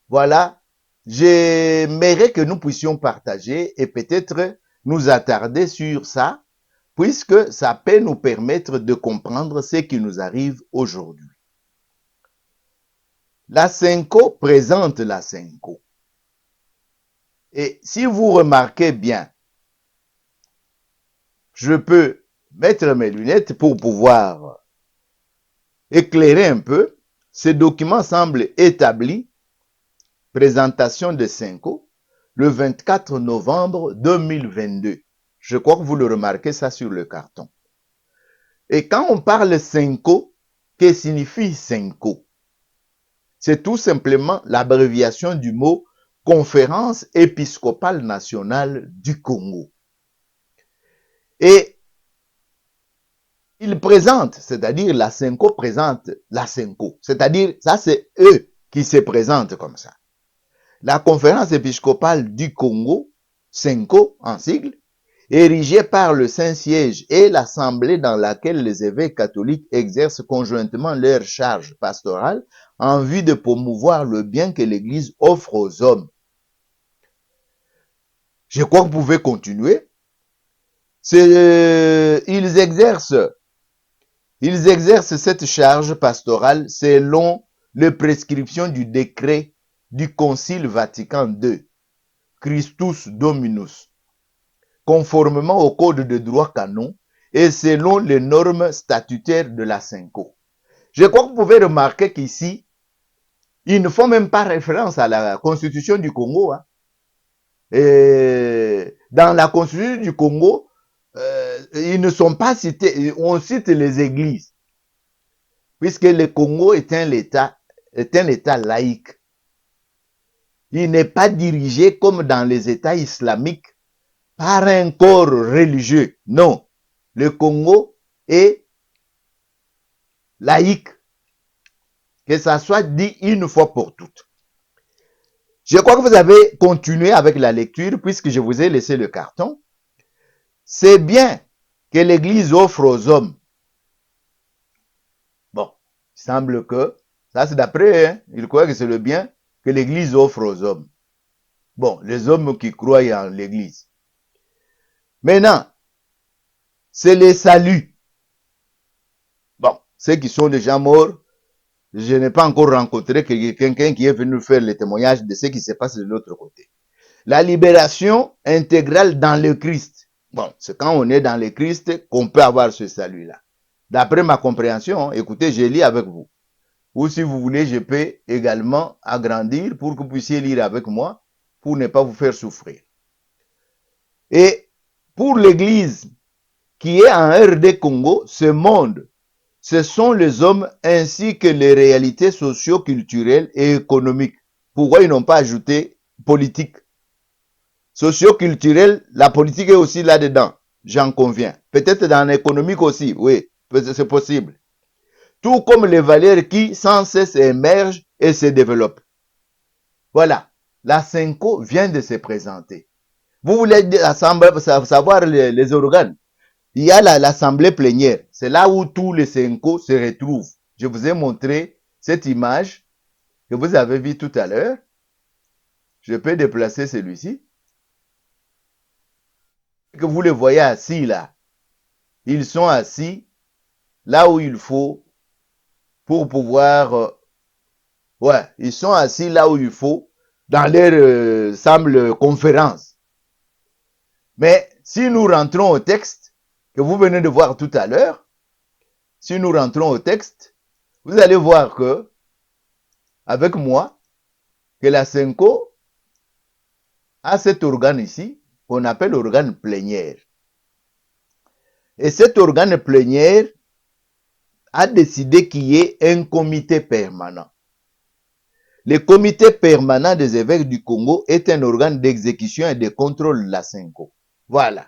Voilà, j'aimerais que nous puissions partager et peut-être nous attarder sur ça, puisque ça peut nous permettre de comprendre ce qui nous arrive aujourd'hui. La Senko présente la Senko. Et si vous remarquez bien, je peux mettre mes lunettes pour pouvoir éclairer un peu. Ce document semble établi, présentation de Senko, le 24 novembre 2022. Je crois que vous le remarquez ça sur le carton. Et quand on parle Senko, que signifie Senko? C'est tout simplement l'abréviation du mot Conférence épiscopale nationale du Congo. Et il présente, c'est-à-dire la Senko présente la Senko. C'est-à-dire, ça c'est eux qui se présentent comme ça. La conférence épiscopale du Congo, Senko en sigle, érigée par le Saint-Siège et l'assemblée dans laquelle les évêques catholiques exercent conjointement leurs charges pastorales en vue de promouvoir le bien que l'Église offre aux hommes. Je crois que vous pouvez continuer. Ils exercent cette charge pastorale selon les prescriptions du décret du Concile Vatican II, Christus Dominus, conformément au code de droit canon et selon les normes statutaires de la Senko. Je crois que vous pouvez remarquer qu'ici, ils ne font même pas référence à la constitution du Congo. Hein. dans la constitution du Congo, ils ne sont pas cités. On cite les églises, puisque le Congo est un État laïque. Il n'est pas dirigé comme dans les États islamiques par un corps religieux. Non, le Congo est laïque. Que ça soit dit une fois pour toutes. Je crois que vous avez continué avec la lecture puisque je vous ai laissé le carton. C'est bien que l'Église offre aux hommes. Bon, il semble que, ça c'est d'après, hein, il croit que c'est le bien que l'Église offre aux hommes. Bon, les hommes qui croient en l'Église. Maintenant, c'est les saluts. Bon, ceux qui sont déjà morts, je n'ai pas encore rencontré quelqu'un qui est venu faire le témoignage de ce qui se passe de l'autre côté. La libération intégrale dans le Christ. Bon, c'est quand on est dans le Christ qu'on peut avoir ce salut-là. D'après ma compréhension, écoutez, je lis avec vous. Ou si vous voulez, je peux également agrandir pour que vous puissiez lire avec moi, pour ne pas vous faire souffrir. Et pour l'Église qui est en RD Congo, ce monde, ce sont les hommes ainsi que les réalités socio-culturelles et économiques. Pourquoi ils n'ont pas ajouté politique? Socio-culturel, la politique est aussi là-dedans, j'en conviens. Peut-être dans l'économique aussi, oui, c'est possible. Tout comme les valeurs qui sans cesse émergent et se développent. Voilà, la Senko vient de se présenter. Vous voulez savoir les organes? Il y a l'assemblée plénière, c'est là où tous les Senko se retrouvent. Je vous ai montré cette image que vous avez vue tout à l'heure. Je peux déplacer celui-ci. Que vous les voyez assis là. Ils sont assis là où il faut pour pouvoir... ouais, ils sont assis là où il faut dans leur semble conférence. Mais si nous rentrons au texte que vous venez de voir tout à l'heure, si nous rentrons au texte, vous allez voir que, avec moi, que la Senko a cet organe ici, qu'on appelle organe plénière. Et cet organe plénière a décidé qu'il y ait un comité permanent. Le comité permanent des évêques du Congo est un organe d'exécution et de contrôle de la Senko. Voilà.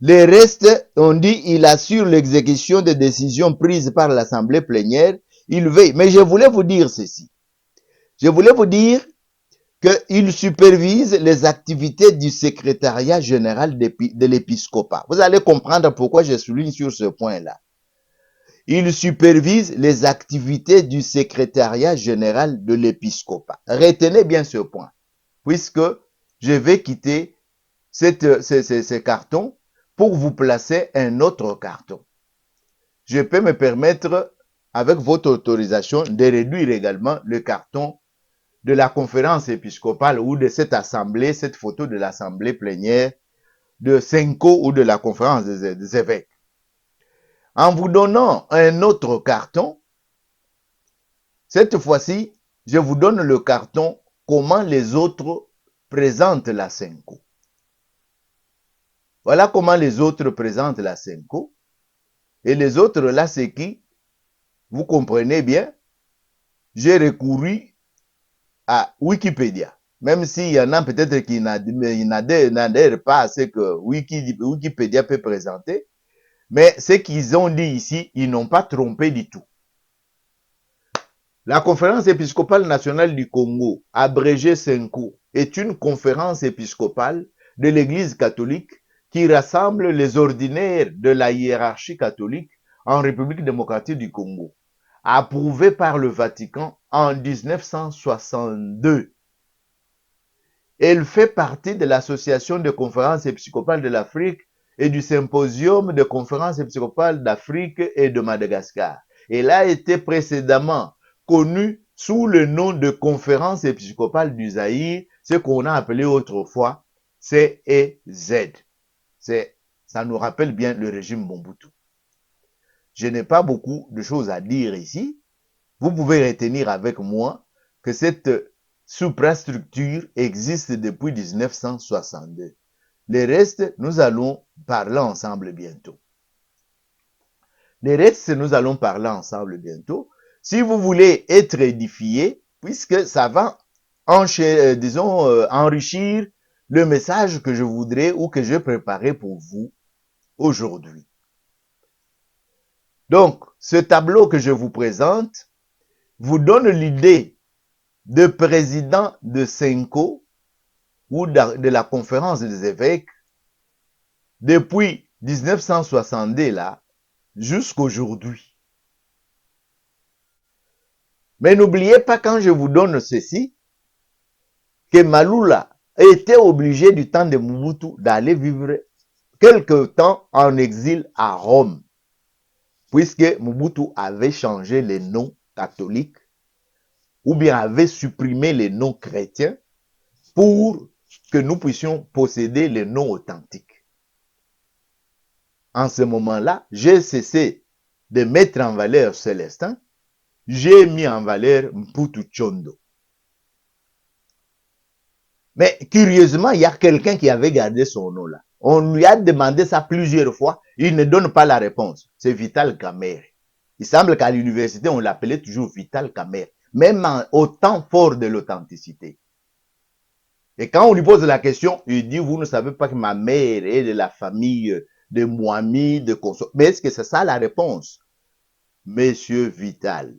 Le reste, on dit, il assure l'exécution des décisions prises par l'Assemblée plénière. Il veille. Mais je voulais vous dire ceci. Je voulais vous dire qu'il supervise les activités du secrétariat général de l'épiscopat. Vous allez comprendre pourquoi je souligne sur ce point-là. Il supervise les activités du secrétariat général de l'épiscopat. Retenez bien ce point, puisque je vais quitter ces cartons pour vous placer un autre carton. Je peux me permettre, avec votre autorisation, de réduire également le carton de la conférence épiscopale ou de cette assemblée, cette photo de l'assemblée plénière de Senko ou de la conférence des évêques. En vous donnant un autre carton, cette fois-ci, je vous donne le carton comment les autres présentent la Senko. Voilà comment les autres présentent la Senko. Et les autres, là, c'est qui? Vous comprenez bien? J'ai recouru à Wikipédia. Même s'il y en a peut-être qui n'adhèrent pas à ce que Wikipédia peut présenter. Mais ce qu'ils ont dit ici, ils n'ont pas trompé du tout. La conférence épiscopale nationale du Congo, abrégée Senko, est une conférence épiscopale de l'Église catholique qui rassemble les ordinaires de la hiérarchie catholique en République démocratique du Congo, approuvée par le Vatican en 1962. Elle fait partie de l'Association de conférences épiscopales de l'Afrique et du Symposium de conférences épiscopales d'Afrique et de Madagascar. Elle a été précédemment connue sous le nom de conférence épiscopale du Zaïre, ce qu'on a appelé autrefois CEZ. Ça nous rappelle bien le régime Mobutu. Je n'ai pas beaucoup de choses à dire ici. Vous pouvez retenir avec moi que suprastructure existe depuis 1962. Le reste, nous allons parler ensemble bientôt. Le reste, nous allons parler ensemble bientôt. Si vous voulez être édifié, puisque ça va enrichir le message que je voudrais ou que j'ai préparé pour vous aujourd'hui. Donc, ce tableau que je vous présente vous donne l'idée de président de Senko ou de la conférence des évêques depuis 1962 là jusqu'aujourd'hui. Mais n'oubliez pas quand je vous donne ceci, que Maloula était obligé du temps de Mobutu d'aller vivre quelque temps en exil à Rome, puisque Mobutu avait changé les noms catholiques ou bien avait supprimé les noms chrétiens pour que nous puissions posséder les noms authentiques. En ce moment-là, j'ai cessé de mettre en valeur Célestin, j'ai mis en valeur Mputu Tchondo. Mais curieusement, il y a quelqu'un qui avait gardé son nom là. On lui a demandé ça plusieurs fois, il ne donne pas la réponse. C'est Vital Kamerhe. Il semble qu'à l'université, on l'appelait toujours Vital Kamerhe, même au temps fort de l'authenticité. Et quand on lui pose la question, il dit, vous ne savez pas que ma mère est de la famille de Moami, de Conso. Mais est-ce que c'est ça la réponse? Monsieur Vital,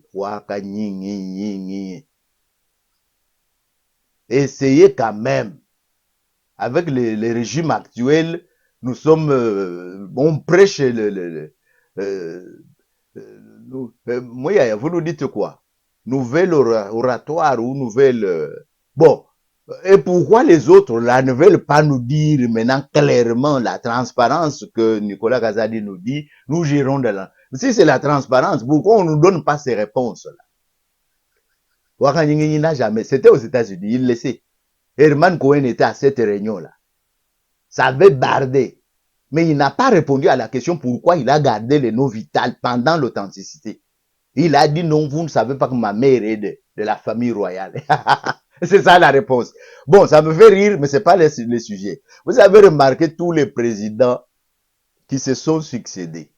essayez quand même. Avec les régimes actuels, nous sommes, on prêche vous nous dites quoi? Nouvelle oratoire ou nouvelle, bon. Et pourquoi les autres là ne veulent pas nous dire maintenant clairement la transparence que Nicolas Kazadi nous dit, nous gérons de la... Si c'est la transparence, pourquoi on ne nous donne pas ces réponses-là? Wakanyingi n'a jamais, c'était aux États-Unis, il le sait. Herman Cohen était à cette réunion-là. Ça avait bardé. Mais il n'a pas répondu à la question pourquoi il a gardé les noms vitales pendant l'authenticité. Il a dit non, vous ne savez pas que ma mère est de la famille royale. C'est ça la réponse. Bon, ça me fait rire, mais c'est pas le sujet. Vous avez remarqué tous les présidents qui se sont succédés.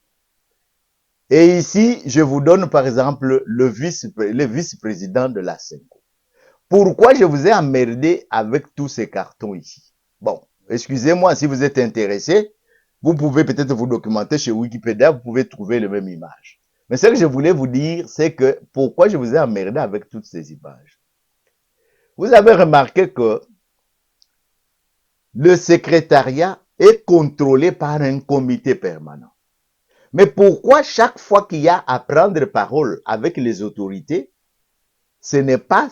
Et ici, je vous donne par exemple le vice-président de la Senko. Pourquoi je vous ai emmerdé avec tous ces cartons ici? Bon, excusez-moi si vous êtes intéressé. Vous pouvez peut-être vous documenter chez Wikipédia, vous pouvez trouver les mêmes images. Mais ce que je voulais vous dire, c'est que pourquoi je vous ai emmerdé avec toutes ces images? Vous avez remarqué que le secrétariat est contrôlé par un comité permanent. Mais pourquoi chaque fois qu'il y a à prendre parole avec les autorités, ce n'est pas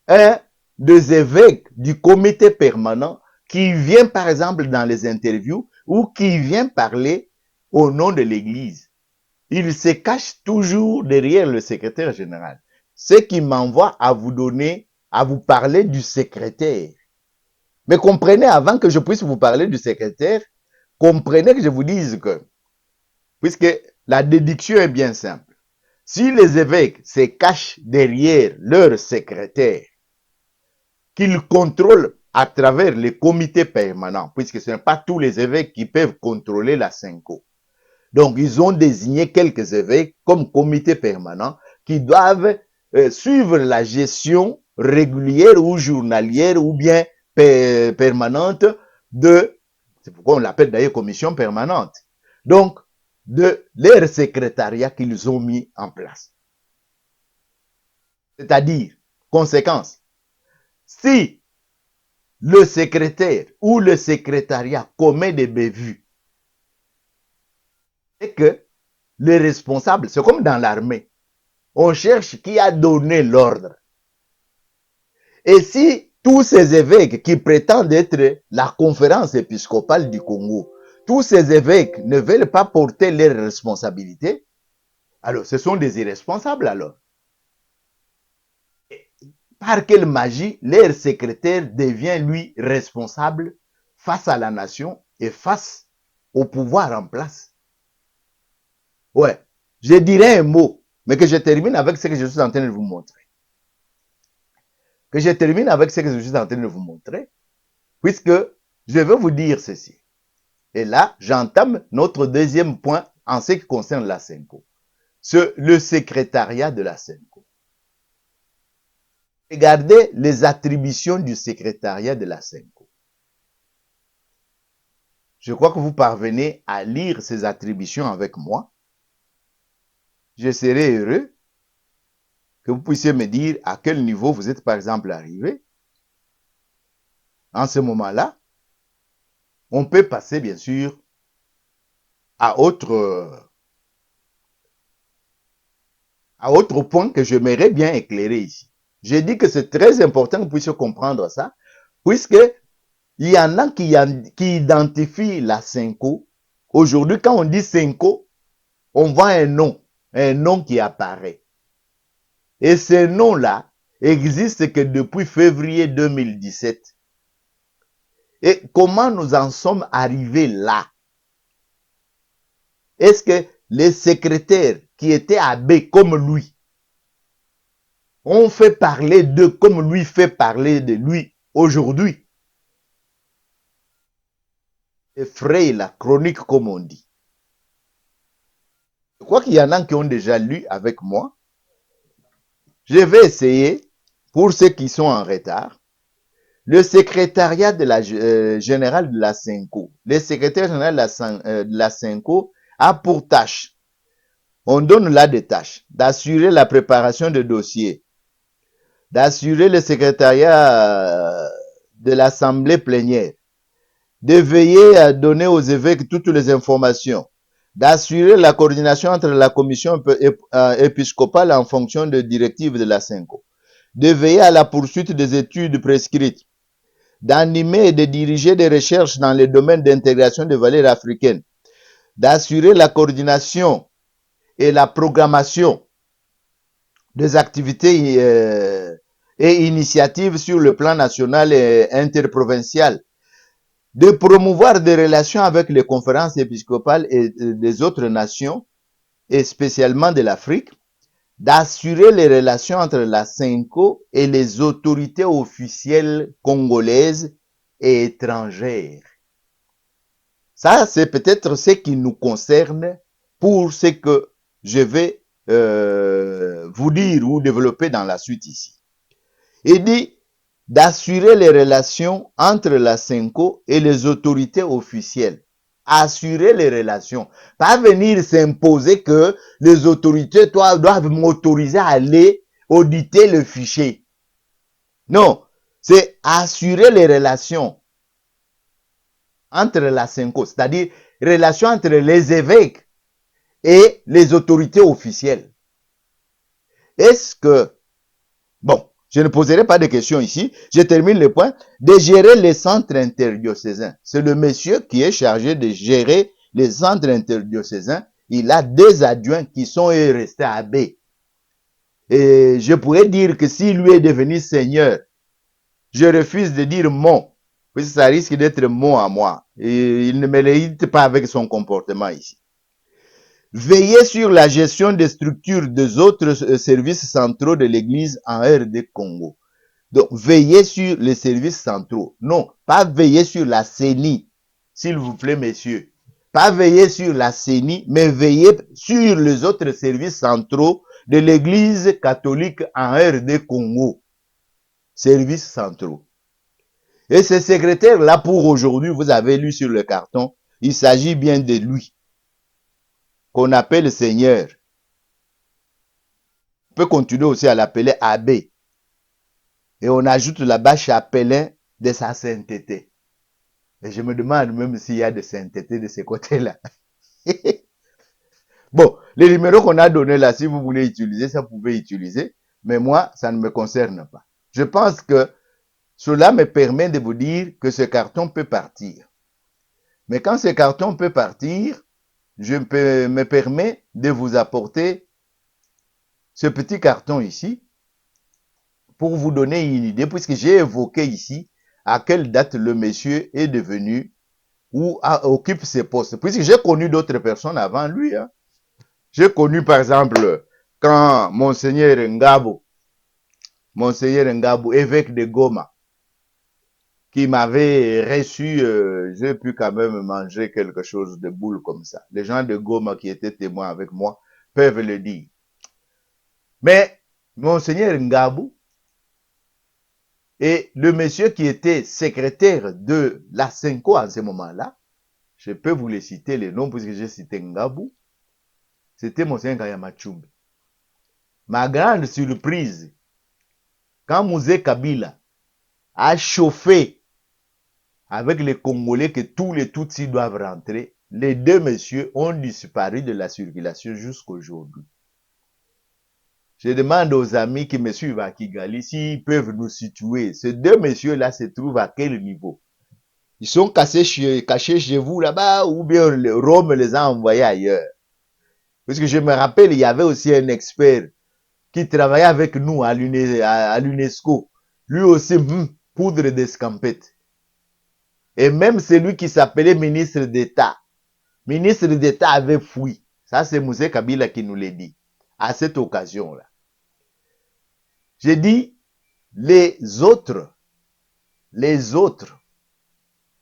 un des évêques du comité permanent qui vient par exemple dans les interviews ou qui vient parler au nom de l'Église? Il se cache toujours derrière le secrétaire général. Ce qui m'envoie à vous donner, à vous parler du secrétaire. Mais comprenez, avant que je puisse vous parler du secrétaire, comprenez que je vous dise que, puisque la déduction est bien simple, si les évêques se cachent derrière leur secrétaire, qu'ils contrôlent à travers les comités permanents, puisque ce n'est pas tous les évêques qui peuvent contrôler la Senko. Donc, ils ont désigné quelques évêques comme comité permanent qui doivent suivre la gestion régulière ou journalière ou bien permanente de, c'est pourquoi on l'appelle d'ailleurs commission permanente, donc de leur secrétariat qu'ils ont mis en place. C'est-à-dire, conséquence, si le secrétaire ou le secrétariat commet des bévues, c'est que les responsables, c'est comme dans l'armée, on cherche qui a donné l'ordre. Et si tous ces évêques qui prétendent être la conférence épiscopale du Congo, tous ces évêques ne veulent pas porter leurs responsabilités, alors ce sont des irresponsables alors. Par quelle magie leur secrétaire devient lui responsable face à la nation et face au pouvoir en place? Ouais, je dirais un mot, mais que je termine avec ce que je suis en train de vous montrer. que je termine avec ce que je suis en train de vous montrer, puisque je vais vous dire ceci. Et là, j'entame notre deuxième point en ce qui concerne la SENCO. Le secrétariat de la SENCO. Regardez les attributions du secrétariat de la SENCO. Je crois que vous parvenez à lire ces attributions avec moi. Je serai heureux que vous puissiez me dire à quel niveau vous êtes par exemple arrivé. En ce moment-là, on peut passer bien sûr à autre point que j'aimerais bien éclairer ici. J'ai dit que c'est très important que vous puissiez comprendre ça, puisque il y en a qui identifient la SENCO. Aujourd'hui, quand on dit SENCO, on voit un nom qui apparaît. Et ce nom-là existe que depuis février 2017. Et comment nous en sommes arrivés là? Est-ce que les secrétaires qui étaient abbés comme lui ont fait parler d'eux comme lui fait parler de lui aujourd'hui? Effraie la chronique comme on dit. Je crois qu'il y en a qui ont déjà lu avec moi. Je vais essayer, pour ceux qui sont en retard, le secrétariat de la général de la SENCO. Le secrétaire général de la SENCO a pour tâche, on donne là des tâches, d'assurer la préparation de dossiers, d'assurer le secrétariat de l'assemblée plénière, de veiller à donner aux évêques toutes les informations, d'assurer la coordination entre la commission épiscopale en fonction des directives de la SENCO, de veiller à la poursuite des études prescrites, d'animer et de diriger des recherches dans les domaines d'intégration des valeurs africaines, d'assurer la coordination et la programmation des activités et initiatives sur le plan national et interprovincial, de promouvoir des relations avec les conférences épiscopales et des autres nations, et spécialement de l'Afrique, d'assurer les relations entre la SENCO et les autorités officielles congolaises et étrangères. Ça, c'est peut-être ce qui nous concerne pour ce que je vais vous dire ou développer dans la suite ici. Il dit d'assurer les relations entre la SENCO et les autorités officielles. Assurer les relations. Pas venir s'imposer que les autorités doivent m'autoriser à aller auditer le fichier. Non, c'est assurer les relations entre la SENCO, c'est-à-dire relations entre les évêques et les autorités officielles. Est-ce que, bon, je ne poserai pas de questions ici, je termine le point, de gérer les centres interdiocésains. C'est le monsieur qui est chargé de gérer les centres interdiocésains. Il a des adjoints qui sont restés abbés. Et je pourrais dire que s'il lui est devenu seigneur, je refuse de dire mon, parce que ça risque d'être mot à moi. Et il ne me l'hésite pas avec son comportement ici. Veiller sur la gestion des structures des autres services centraux de l'Église en RD Congo. Donc, veiller sur les services centraux. Non, pas veiller sur la CENI, s'il vous plaît, messieurs. Pas veiller sur la CENI, mais veiller sur les autres services centraux de l'Église catholique en RD Congo. Services centraux. Et ce secrétaire-là, pour aujourd'hui, vous avez lu sur le carton, il s'agit bien de lui, qu'on appelle Seigneur. On peut continuer aussi à l'appeler abbé. Et on ajoute là-bas chapelain de sa sainteté. Et je me demande même s'il y a de sainteté de ce côté-là. Bon, les numéros qu'on a donnés là, si vous voulez utiliser, ça vous pouvez utiliser. Mais moi, ça ne me concerne pas. Je pense que cela me permet de vous dire que ce carton peut partir. Mais quand ce carton peut partir, je me permets de vous apporter ce petit carton ici pour vous donner une idée, puisque j'ai évoqué ici à quelle date le monsieur est devenu ou occupe ses postes. Puisque j'ai connu d'autres personnes avant lui. Hein. J'ai connu par exemple quand Monseigneur Ngabo Monseigneur Ngabou, évêque de Goma, qui m'avait reçu, j'ai pu quand même manger quelque chose de boule comme ça. Les gens de Goma qui étaient témoins avec moi peuvent le dire. Mais Monseigneur Ngabou et le monsieur qui était secrétaire de la Senko en ce moment-là, je peux vous les citer les noms puisque j'ai cité Ngabou, c'était Monseigneur Kayamachumbi. Ma grande surprise, quand Mouzé Kabila a chauffé avec les Congolais que tous les Tutsis doivent rentrer, les deux messieurs ont disparu de la circulation jusqu'aujourd'hui. Je demande aux amis qui me suivent à Kigali s'ils peuvent nous situer. Ces deux messieurs-là se trouvent à quel niveau? Ils sont cachés chez vous là-bas ou bien Rome les a envoyés ailleurs? Parce que je me rappelle, il y avait aussi un expert qui travaillait avec nous à l'UNESCO. Lui aussi, poudre d'escampette. Et même celui qui s'appelait ministre d'État. Ministre d'État avait fui. Ça, c'est Mouzé Kabila qui nous l'a dit. À cette occasion-là. J'ai dit, les autres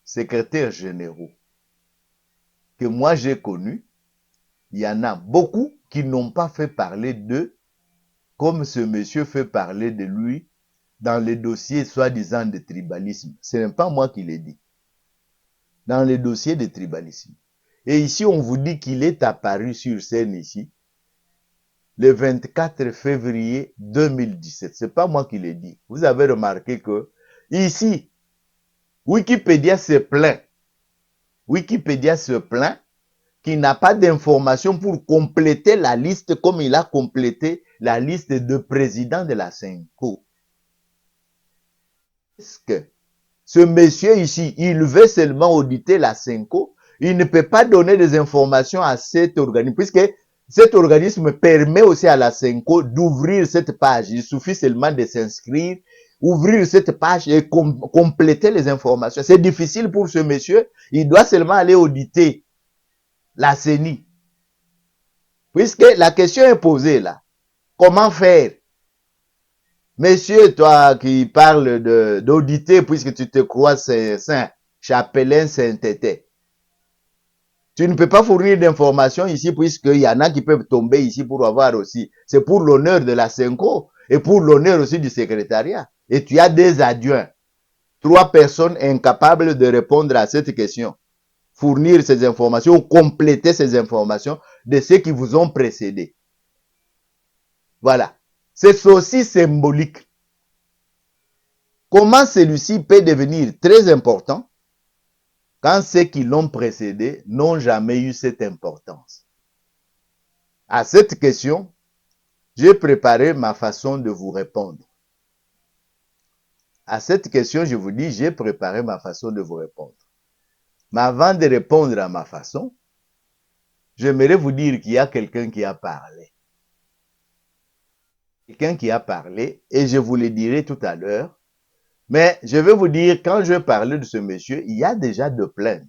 secrétaires généraux que moi j'ai connus, il y en a beaucoup qui n'ont pas fait parler d'eux comme ce monsieur fait parler de lui dans les dossiers soi-disant de tribalisme. Ce n'est pas moi qui l'ai dit. Dans les dossiers de tribalisme. Et ici, on vous dit qu'il est apparu sur scène ici, le 24 février 2017. C'est pas moi qui l'ai dit. Vous avez remarqué que, ici, Wikipédia se plaint. Wikipédia se plaint qu'il n'a pas d'informations pour compléter la liste comme il a complété la liste de présidents de la Senko. Est-ce que ce monsieur ici, il veut seulement auditer la Senko, il ne peut pas donner des informations à cet organisme, puisque cet organisme permet aussi à la Senko d'ouvrir cette page. Il suffit seulement de s'inscrire, ouvrir cette page et compléter les informations. C'est difficile pour ce monsieur, il doit seulement aller auditer la CENI. Puisque la question est posée là. Comment faire? Monsieur, toi qui parles d'auditer, puisque tu te crois saint, chapelain Saint-Tété, tu ne peux pas fournir d'informations ici, puisqu'il y en a qui peuvent tomber ici pour avoir aussi. C'est pour l'honneur de la Senko et pour l'honneur aussi du secrétariat. Et tu as des adjoints. 3 personnes incapables de répondre à cette question. Fournir ces informations, compléter ces informations de ceux qui vous ont précédé. Voilà. C'est aussi symbolique. Comment celui-ci peut devenir très important quand ceux qui l'ont précédé n'ont jamais eu cette importance? À cette question, j'ai préparé ma façon de vous répondre. À cette question, je vous dis, j'ai préparé ma façon de vous répondre. Mais avant de répondre à ma façon, j'aimerais vous dire qu'il y a quelqu'un qui a parlé. Quelqu'un qui a parlé, et je vous le dirai tout à l'heure. Mais je vais vous dire, quand je parlais de ce monsieur, il y a déjà de plaintes.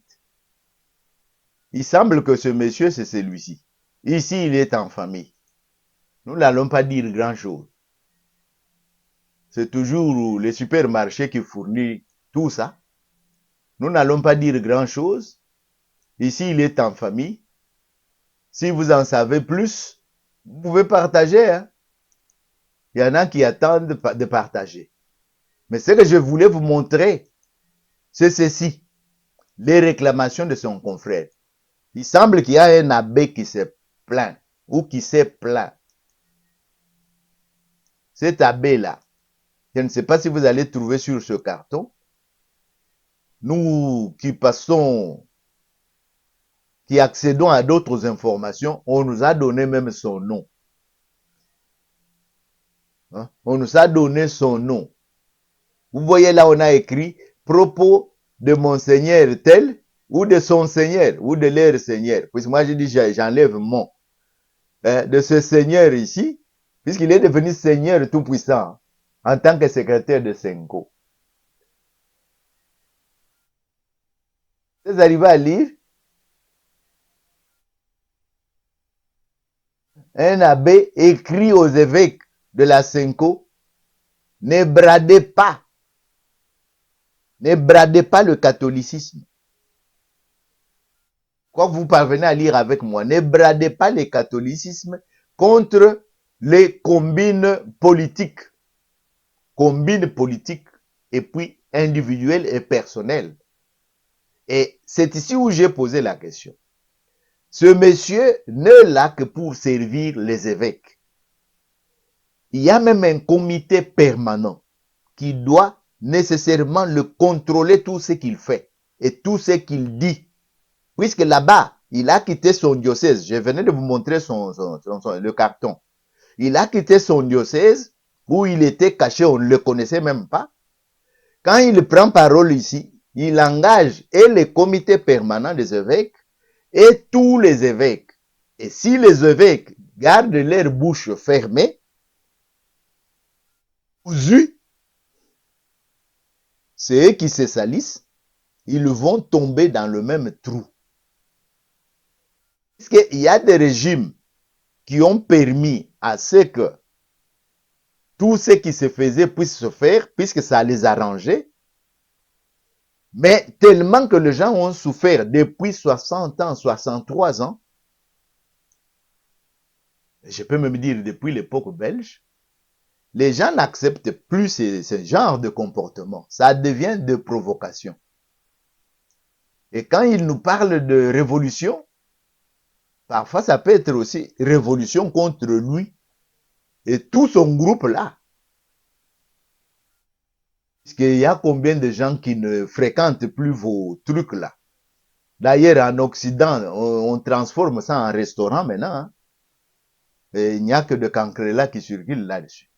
Il semble que ce monsieur, c'est celui-ci. Ici, il est en famille. Nous n'allons pas dire grand-chose. C'est toujours les supermarchés qui fournissent tout ça. Nous n'allons pas dire grand-chose. Ici, il est en famille. Si vous en savez plus, vous pouvez partager. Hein? Il y en a qui attendent de partager. Mais ce que je voulais vous montrer, c'est ceci. Les réclamations de son confrère. Il semble qu'il y a un abbé qui se plaint ou qui s'est plaint. Cet abbé-là, je ne sais pas si vous allez trouver sur ce carton. Nous qui passons, qui accédons à d'autres informations, on nous a donné même son nom. Hein? On nous a donné son nom. Vous voyez là, on a écrit propos de Monseigneur tel, ou de son Seigneur, ou de leur Seigneur. Puisque moi, je dis, j'enlève mon. De ce Seigneur ici, puisqu'il est devenu Seigneur tout-puissant, en tant que secrétaire de Senko. Vous arrivez à lire? Un abbé écrit aux évêques de la Senko Ne bradez pas. Ne bradez pas le catholicisme. Quand vous parvenez à lire avec moi, ne bradez pas le catholicisme contre les combines politiques. Combines politiques et puis individuelles et personnelles. Et c'est ici où j'ai posé la question. Ce monsieur n'est là que pour servir les évêques. Il y a même un comité permanent qui doit nécessairement le contrôler tout ce qu'il fait et tout ce qu'il dit. Puisque là-bas, il a quitté son diocèse. Je venais de vous montrer le carton. Il a quitté son diocèse où il était caché, on ne le connaissait même pas. Quand il prend parole ici, il engage et le comité permanent des évêques et tous les évêques. Et si les évêques gardent leur bouche fermée, c'est eux qui se salissent, ils vont tomber dans le même trou. Parce qu'il y a des régimes qui ont permis à ce que tout ce qui se faisait puisse se faire, puisque ça les arrangeait. Mais tellement que les gens ont souffert depuis 60 ans, 63 ans, je peux même dire depuis l'époque belge, les gens n'acceptent plus ce genre de comportement. Ça devient de provocation. Et quand ils nous parlent de révolution, parfois ça peut être aussi révolution contre lui et tout son groupe là. Parce qu'il y a combien de gens qui ne fréquentent plus vos trucs là. D'ailleurs, en Occident, on transforme ça en restaurant maintenant. Hein. Et il n'y a que de cancrelats qui circulent là-dessus.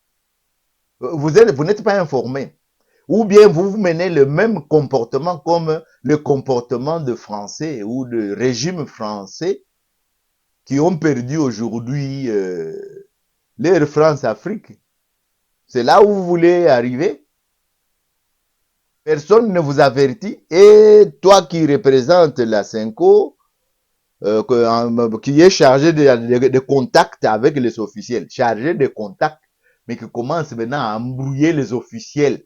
Vous n'êtes pas informé. Ou bien vous menez le même comportement comme le comportement de Français ou de régimes français qui ont perdu aujourd'hui leur France-Afrique. C'est là où vous voulez arriver. Personne ne vous avertit. Et toi qui représentes la Cinco, qui est chargé de contact avec les officiels, chargé de contact, mais qui commence maintenant à embrouiller les officiels.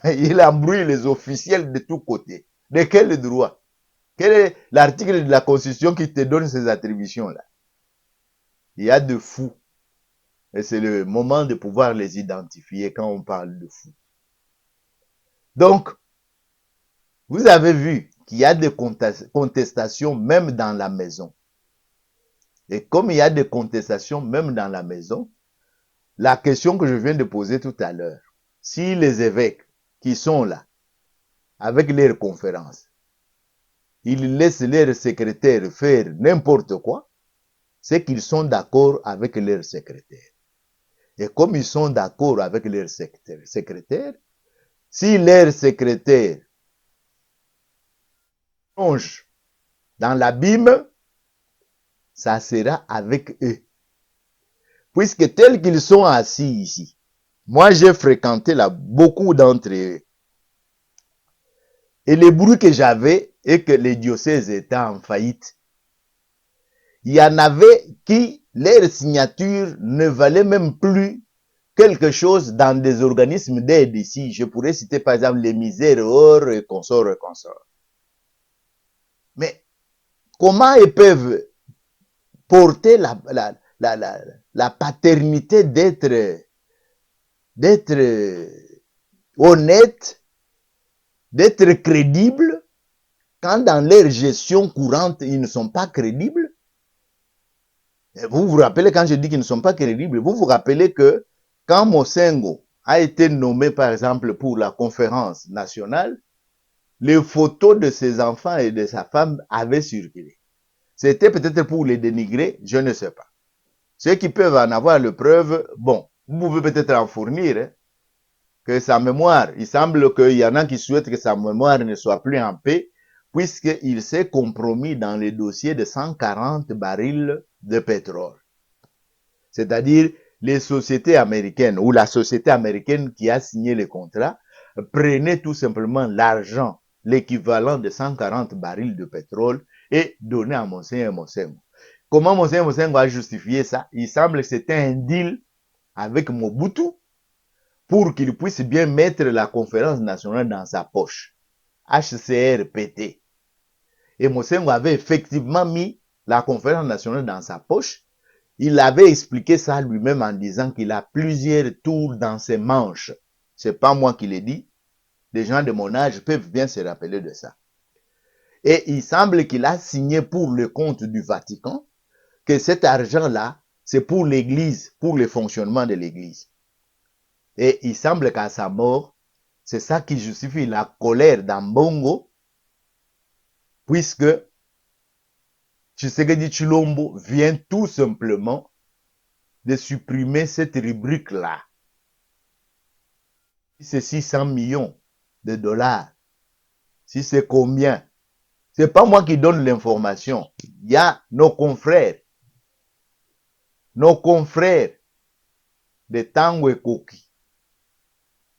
Il embrouille les officiels de tous côtés. De quel droit? Quel est l'article de la Constitution qui te donne ces attributions-là? Il y a de fous. Et c'est le moment de pouvoir les identifier quand on parle de fous. Donc, vous avez vu qu'il y a des contestations même dans la maison. Et comme il y a des contestations même dans la maison, la question que je viens de poser tout à l'heure, si les évêques qui sont là, avec leurs conférences, ils laissent leurs secrétaires faire n'importe quoi, c'est qu'ils sont d'accord avec leurs secrétaires. Et comme ils sont d'accord avec leurs secrétaires, si leurs secrétaires plongent dans l'abîme, ça sera avec eux. Puisque tels qu'ils sont assis ici, moi j'ai fréquenté là beaucoup d'entre eux. Et le bruit que j'avais est que les diocèses étaient en faillite. Il y en avait qui, leur signature ne valait même plus quelque chose dans des organismes d'aide ici. Je pourrais citer par exemple les misères, or et consorts et consorts. Mais comment ils peuvent porter la paternité d'être honnête, d'être crédible, quand dans leur gestion courante, ils ne sont pas crédibles? Et vous vous rappelez, quand je dis qu'ils ne sont pas crédibles, vous vous rappelez que quand Mosengo a été nommé, par exemple, pour la conférence nationale, les photos de ses enfants et de sa femme avaient circulé. C'était peut-être pour les dénigrer, je ne sais pas. Ceux qui peuvent en avoir le preuve, bon, vous pouvez peut-être en fournir, hein, que sa mémoire, il semble qu'il y en a qui souhaitent que sa mémoire ne soit plus en paix, puisqu'il s'est compromis dans les dossiers de 140 barils de pétrole. C'est-à-dire, les sociétés américaines ou la société américaine qui a signé le contrat prenait tout simplement l'argent, l'équivalent de 140 barils de pétrole et donnait à Monseigneur Mosengo. Comment Monseigneur Mosengo a justifié ça? Il semble que c'était un deal avec Mobutu pour qu'il puisse bien mettre la conférence nationale dans sa poche. HCR pété. Et Mosengo avait effectivement mis la conférence nationale dans sa poche. Il avait expliqué ça lui-même en disant qu'il a plusieurs tours dans ses manches. C'est pas moi qui l'ai dit. Les gens de mon âge peuvent bien se rappeler de ça. Et il semble qu'il a signé pour le compte du Vatican que cet argent-là, c'est pour l'Église, pour le fonctionnement de l'Église. Et il semble qu'à sa mort, c'est ça qui justifie la colère d'Ambongo, puisque Tshisekedi Tshilombo vient tout simplement de supprimer cette rubrique-là. Si c'est 600 millions de dollars, si c'est combien, c'est pas moi qui donne l'information. Il y a nos confrères de Tango et Koki,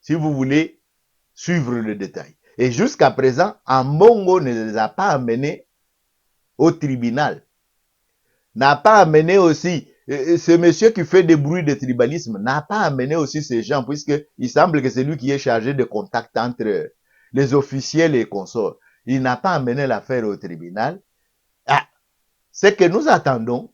si vous voulez suivre le détail. Et jusqu'à présent, Ambongo ne les a pas amenés au tribunal. N'a pas amené aussi, ce monsieur qui fait des bruits de tribalisme, n'a pas amené aussi ces gens, puisqu'il semble que c'est lui qui est chargé de contact entre les officiels et les consorts. Il n'a pas amené l'affaire au tribunal. Ah, c'est que nous attendons.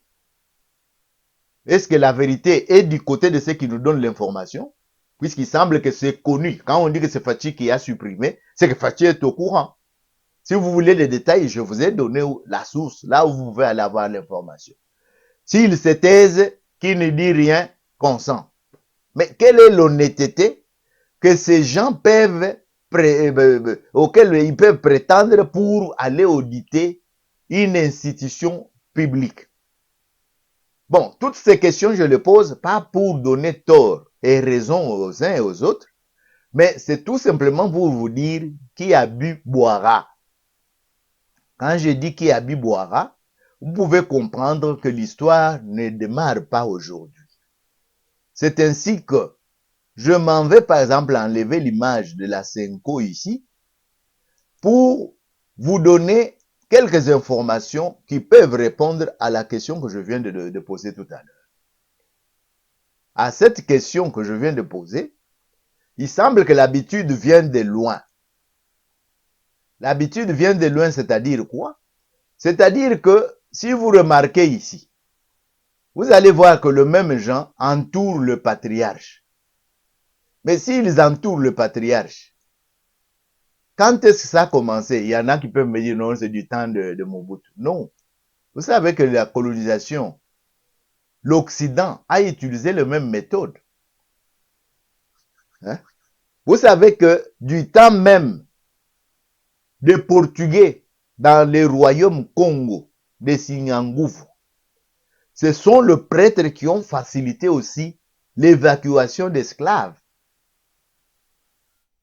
Est-ce que la vérité est du côté de ceux qui nous donnent l'information? Puisqu'il semble que c'est connu. Quand on dit que c'est Fachi qui a supprimé, c'est que Fachi est au courant. Si vous voulez les détails, je vous ai donné la source, là où vous pouvez aller avoir l'information. S'il se taise, qui ne dit rien, consent. Mais quelle est l'honnêteté que ces gens peuvent, auxquels ils peuvent prétendre pour aller auditer une institution publique? Bon, toutes ces questions, je les pose pas pour donner tort et raison aux uns et aux autres, mais c'est tout simplement pour vous dire qui a bu boira. Quand je dis qui a bu boira, vous pouvez comprendre que l'histoire ne démarre pas aujourd'hui. C'est ainsi que je m'en vais par exemple enlever l'image de la Senko ici pour vous donner quelques informations qui peuvent répondre à la question que je viens de poser tout à l'heure. À cette question que je viens de poser, il semble que l'habitude vient de loin. L'habitude vient de loin, c'est-à-dire quoi? C'est-à-dire que si vous remarquez ici, vous allez voir que le même gens entoure le patriarche. Mais s'ils entourent le patriarche, quand est-ce que ça a commencé? Il y en a qui peuvent me dire non, c'est du temps de Mobutu. Non. Vous savez que la colonisation, l'Occident a utilisé les mêmes méthodes. Hein? Vous savez que du temps même des Portugais dans les royaumes Congo, des Singangoufou, ce sont les prêtres qui ont facilité aussi l'évacuation d'esclaves.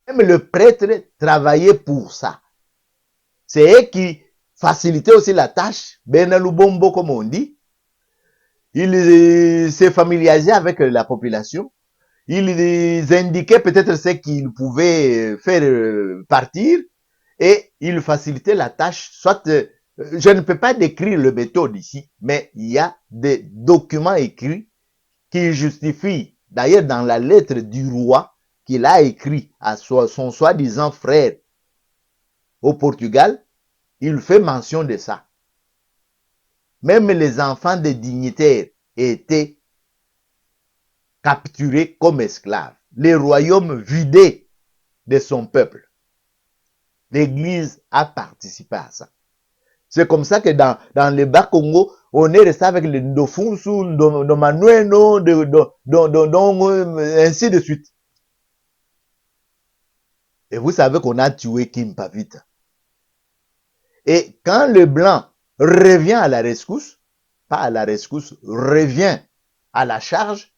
Même le prêtre travaillait pour ça. C'est eux qui facilitaient aussi la tâche. Benalubombo, comme on dit. Il s'est familiarisé avec la population. Il indiquait peut-être ce qu'il pouvait faire partir et il facilitait la tâche. Soit, je ne peux pas décrire le méthode ici, mais il y a des documents écrits qui justifient, d'ailleurs dans la lettre du roi qu'il a écrit à son soi-disant frère au Portugal, il fait mention de ça. Même les enfants des dignitaires étaient capturés comme esclaves. Les royaumes vidés de son peuple. L'Église a participé à ça. C'est comme ça que dans le Bas-Congo, on est resté avec les Ndofunsu, Ndomanueno, ainsi de suite. Et vous savez qu'on a tué Kim Pavita. Et quand le blanc revient à la rescousse, pas à la rescousse, revient à la charge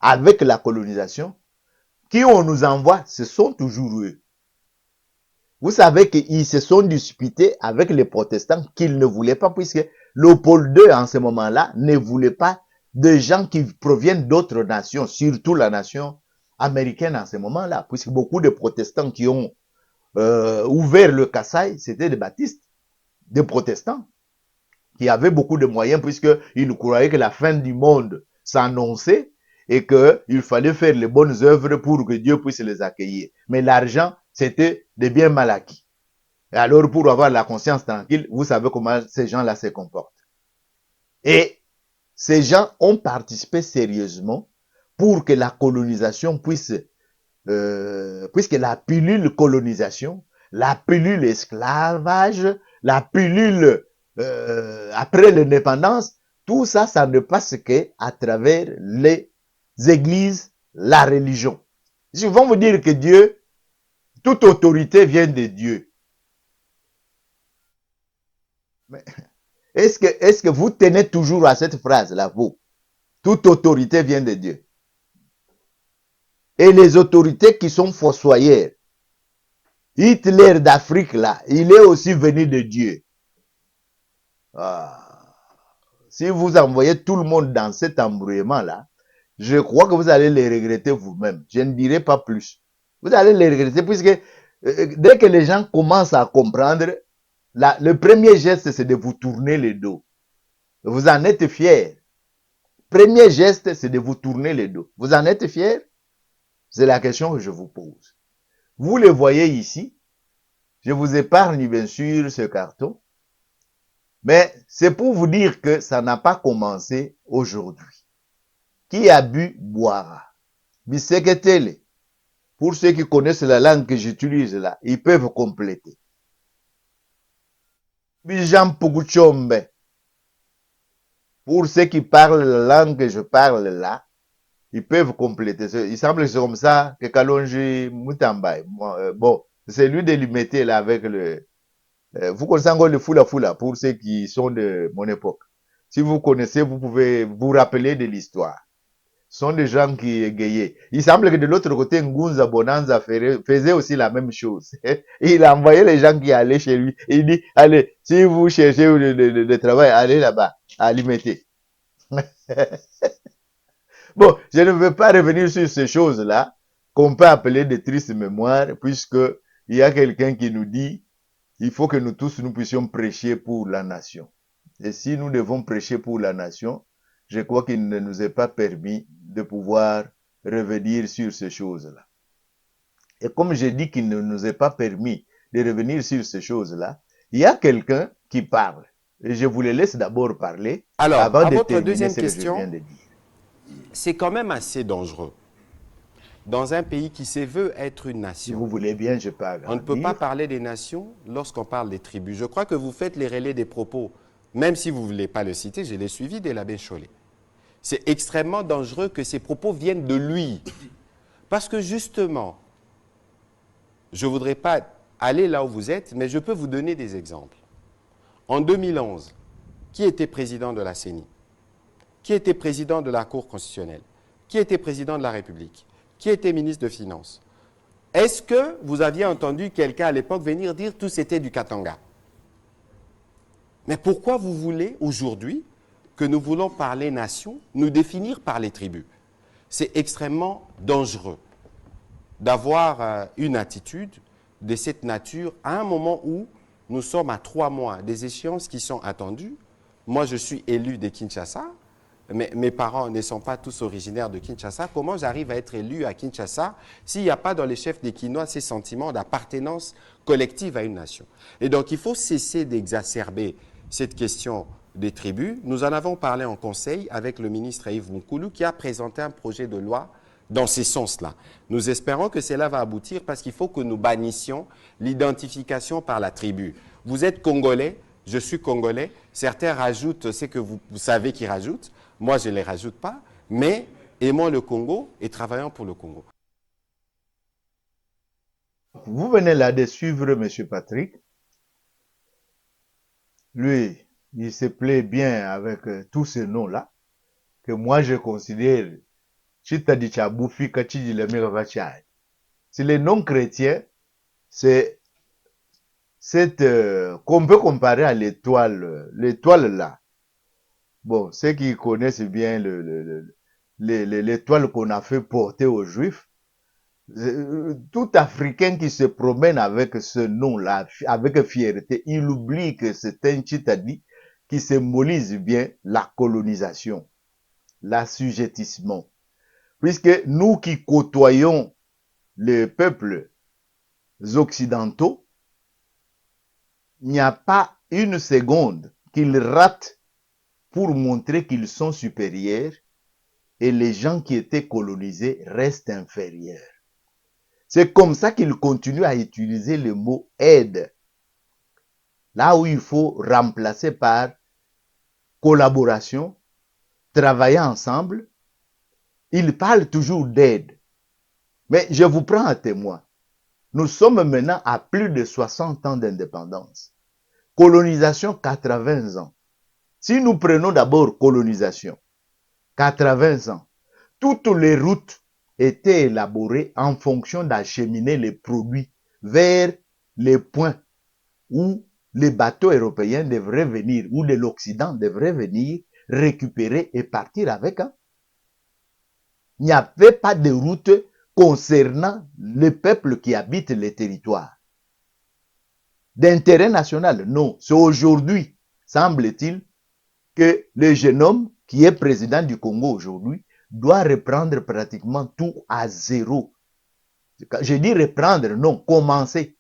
avec la colonisation, qui on nous envoie, ce sont toujours eux. Vous savez qu'ils se sont disputés avec les protestants qu'ils ne voulaient pas, puisque Léopold II, en ce moment-là, ne voulait pas de gens qui proviennent d'autres nations, surtout la nation américaine en ce moment-là, puisque beaucoup de protestants qui ont ouvert le Kasaï, c'était des baptistes, des protestants, qui avaient beaucoup de moyens, puisqu'ils croyaient que la fin du monde s'annonçait, et qu'il fallait faire les bonnes œuvres pour que Dieu puisse les accueillir. Mais l'argent, c'était des biens mal acquis. Et alors, pour avoir la conscience tranquille, vous savez comment ces gens-là se comportent. Et ces gens ont participé sérieusement pour que la colonisation puisse, puisque la pilule colonisation, la pilule esclavage, la pilule après l'indépendance, tout ça, ça ne passe qu'à travers les églises, la religion. Ils vont vous dire que Dieu, toute autorité vient de Dieu. Mais est-ce que vous tenez toujours à cette phrase-là, vous? Toute autorité vient de Dieu. Et les autorités qui sont fossoyeurs, Hitler d'Afrique, là, il est aussi venu de Dieu. Ah. Si vous envoyez tout le monde dans cet embrouillement-là, je crois que vous allez les regretter vous-même. Je ne dirai pas plus. Vous allez les regretter puisque dès que les gens commencent à comprendre, le premier geste, c'est de vous tourner le dos. Vous en êtes fiers. Premier geste, c'est de vous tourner le dos. Vous en êtes fiers? C'est la question que je vous pose. Vous le voyez ici. Je vous épargne bien sûr ce carton. Mais c'est pour vous dire que ça n'a pas commencé aujourd'hui. Qui a bu boira. Biseketele. Pour ceux qui connaissent la langue que j'utilise là, ils peuvent compléter. Bijam Puguchombe. Pour ceux qui parlent la langue que je parle là, ils peuvent compléter. Il semble que c'est comme ça que Kalonji Mutambay. Bon, c'est lui de l'imiter là avec le... vous connaissez encore le Fula pour ceux qui sont de mon époque. Si vous connaissez, vous pouvez vous rappeler de l'histoire. Ce sont des gens qui égayaient. Il semble que de l'autre côté, Ngunza Bonanza faisait aussi la même chose. Il envoyait les gens qui allaient chez lui. Il dit, allez, si vous cherchez le travail, allez là-bas, à Limité. Bon, je ne veux pas revenir sur ces choses-là, qu'on peut appeler des tristes mémoires, puisque il y a quelqu'un qui nous dit, il faut que nous tous, nous puissions prêcher pour la nation. Et si nous devons prêcher pour la nation, je crois qu'il ne nous est pas permis de pouvoir revenir sur ces choses-là. Et comme j'ai dit qu'il ne nous est pas permis de revenir sur ces choses-là, il y a quelqu'un qui parle. Et je vous le laisse d'abord parler. Alors, avant à de votre terminer deuxième ce que je question, viens de dire. C'est quand même assez dangereux. Dans un pays qui se veut être une nation. Si vous voulez bien, je parle. On ne peut pas parler des nations lorsqu'on parle des tribus. Je crois que vous faites les relais des propos, même si vous ne voulez pas le citer, je l'ai suivi de l'abbé Chollet. C'est extrêmement dangereux que ces propos viennent de lui. Parce que justement, je ne voudrais pas aller là où vous êtes, mais je peux vous donner des exemples. En 2011, qui était président de la CENI? Qui était président de la Cour constitutionnelle? Qui était président de la République? Qui était ministre de Finances? Est-ce que vous aviez entendu quelqu'un à l'époque venir dire tout c'était du Katanga? Mais pourquoi vous voulez aujourd'hui que nous voulons parler nation, nous définir par les tribus? C'est extrêmement dangereux d'avoir une attitude de cette nature à un moment où nous sommes à 3 mois des échéances qui sont attendues. Moi, je suis élu de Kinshasa. Mes parents ne sont pas tous originaires de Kinshasa. Comment j'arrive à être élu à Kinshasa s'il n'y a pas dans les chefs des Kinois ces sentiments d'appartenance collective à une nation? Et donc, il faut cesser d'exacerber cette question des tribus. Nous en avons parlé en conseil avec le ministre Yves Moukoulou qui a présenté un projet de loi dans ce sens-là. Nous espérons que cela va aboutir parce qu'il faut que nous bannissions l'identification par la tribu. Vous êtes Congolais, je suis Congolais. Certains rajoutent ce que vous savez qu'ils rajoutent. Moi, je ne les rajoute pas, mais aimons le Congo et travaillons pour le Congo. Vous venez là de suivre M. Patrick. Lui, il se plaît bien avec tous ces noms-là, que moi je considère si les noms chrétiens, c'est qu'on peut comparer à l'étoile là. Bon, ceux qui connaissent bien l'étoile qu'on a fait porter aux Juifs, tout Africain qui se promène avec ce nom-là, avec fierté, il oublie que c'est un Tchitadi qui symbolise bien la colonisation, l'assujettissement. puisque nous qui côtoyons les peuples occidentaux, il n'y a pas une seconde qu'ils ratent pour montrer qu'ils sont supérieurs et les gens qui étaient colonisés restent inférieurs. C'est comme ça qu'ils continuent à utiliser le mot aide, là où il faut remplacer par collaboration, travailler ensemble. Ils parlent toujours d'aide. Mais je vous prends à témoin. Nous sommes maintenant à plus de 60 ans d'indépendance. Colonisation, 80 ans. Si nous prenons d'abord colonisation, 80 ans, toutes les routes étaient élaborées en fonction d'acheminer les produits vers les points où les bateaux européens devraient venir, où de l'Occident devrait venir récupérer et partir avec. Il n'y avait pas de route concernant les peuples qui habitent les territoires. D'intérêt national, non. C'est aujourd'hui, semble-t-il, que le jeune homme qui est président du Congo aujourd'hui doit reprendre pratiquement tout à zéro. Je dis reprendre, non, commencer.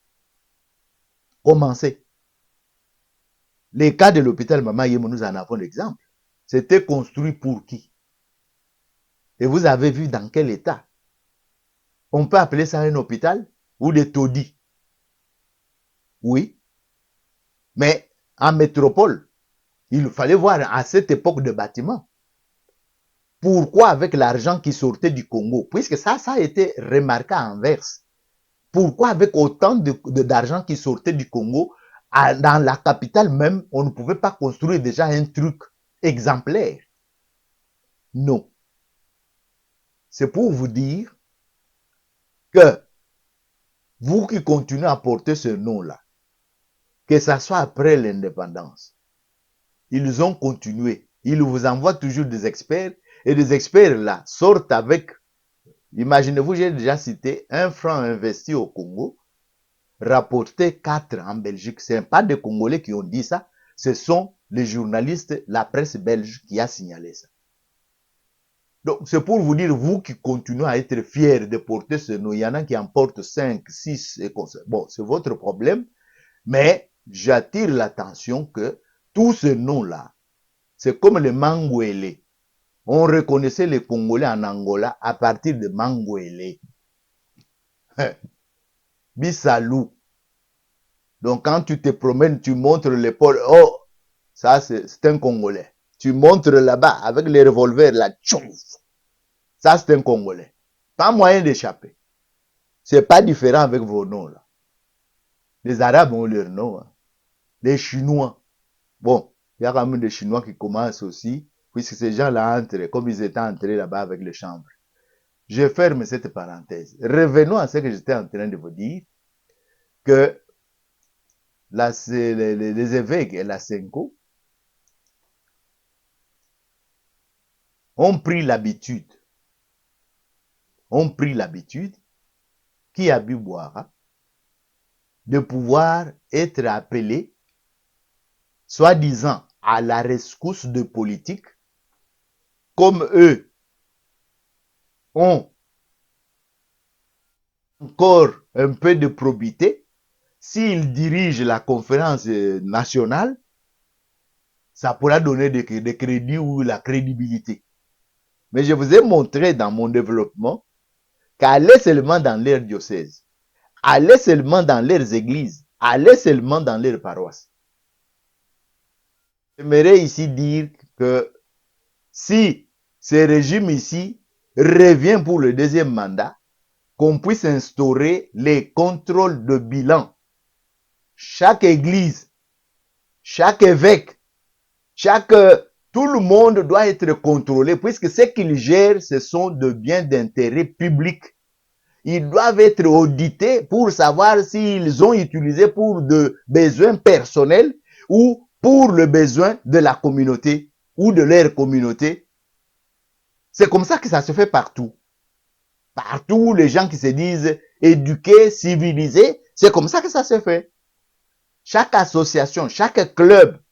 Commencer. Les cas de l'hôpital Mama Yemo, nous en avons l'exemple. C'était construit pour qui? Et vous avez vu dans quel état? On peut appeler ça un hôpital ou des taudis. Oui. Mais en métropole, il fallait voir à cette époque de bâtiment. Pourquoi avec l'argent qui sortait du Congo? Puisque ça a été remarqué à Anvers. Pourquoi avec autant d'argent qui sortait du Congo, dans la capitale même, on ne pouvait pas construire déjà un truc exemplaire? Non. C'est pour vous dire que vous qui continuez à porter ce nom-là, que ça soit après l'indépendance, ils ont continué. Ils vous envoient toujours des experts et des experts là sortent avec, imaginez-vous, j'ai déjà cité, 1 franc investi au Congo, rapporté 4 en Belgique. Ce n'est pas des Congolais qui ont dit ça, ce sont les journalistes, la presse belge qui a signalé ça. Donc, c'est pour vous dire, vous qui continuez à être fiers de porter ce nom, il y en a qui en portent 5, 6 et comme ça. Bon, c'est votre problème, mais j'attire l'attention que tous ces noms-là, c'est comme les Mangwele. On reconnaissait les Congolais en Angola à partir de Mangwele. Bissalou. Donc, quand tu te promènes, tu montres l'épaule. Oh, ça, c'est un Congolais. Tu montres là-bas avec les revolvers, là, tchouf. Ça, c'est un Congolais. Pas moyen d'échapper. C'est pas différent avec vos noms, là. Les Arabes ont leur nom. Hein. Les Chinois. Bon, il y a quand même des Chinois qui commencent aussi, puisque ces gens-là entrent, comme ils étaient entrés là-bas avec les chambres. Je ferme cette parenthèse. Revenons à ce que j'étais en train de vous dire, que les évêques et la Senko ont pris l'habitude, qui a bu boire, de pouvoir être appelés, soi-disant, à la rescousse de politique, comme eux ont encore un peu de probité, s'ils dirigent la conférence nationale, ça pourra donner des crédits ou la crédibilité. Mais je vous ai montré dans mon développement qu'aller seulement dans leur diocèse, aller seulement dans leurs églises, aller seulement dans leurs paroisses. J'aimerais ici dire que si ce régime ici revient pour le deuxième mandat, qu'on puisse instaurer les contrôles de bilan. Chaque église, chaque évêque, tout le monde doit être contrôlé, puisque ce qu'ils gèrent, ce sont de biens d'intérêt public. Ils doivent être audités pour savoir s'ils ont utilisé pour de besoins personnels ou pour le besoin de la communauté ou de leur communauté. C'est comme ça que ça se fait partout. Partout, les gens qui se disent éduqués, civilisés, c'est comme ça que ça se fait. Chaque association, chaque club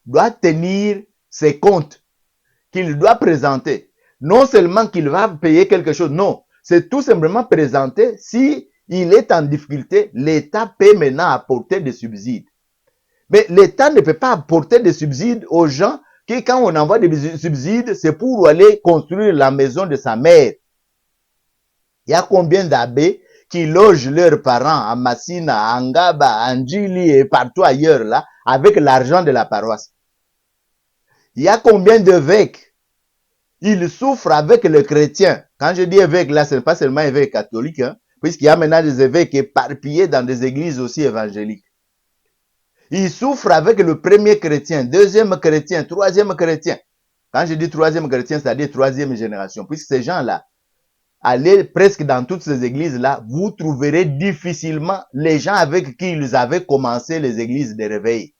doit tenir ses comptes qu'il doit présenter. non seulement qu'il va payer quelque chose, non, c'est tout simplement présenté, si il est en difficulté, l'État peut maintenant apporter des subsides. Mais l'État ne peut pas apporter des subsides aux gens qui, quand on envoie des subsides, c'est pour aller construire la maison de sa mère. Il y a combien d'abbés qui logent leurs parents à Massina, à Ngaba, à Ndjili et partout ailleurs là, avec l'argent de la paroisse? Il y a combien d'évêques? Ils souffrent avec les chrétiens. Quand je dis évêques, là, ce n'est pas seulement évêques catholiques, hein, puisqu'il y a maintenant des évêques éparpillés dans des églises aussi évangéliques. Ils souffrent avec le premier chrétien, deuxième chrétien, troisième chrétien. Quand je dis troisième chrétien, c'est-à-dire troisième génération, puisque ces gens-là, allez presque dans toutes ces églises-là, vous trouverez difficilement les gens avec qui ils avaient commencé les églises de réveil.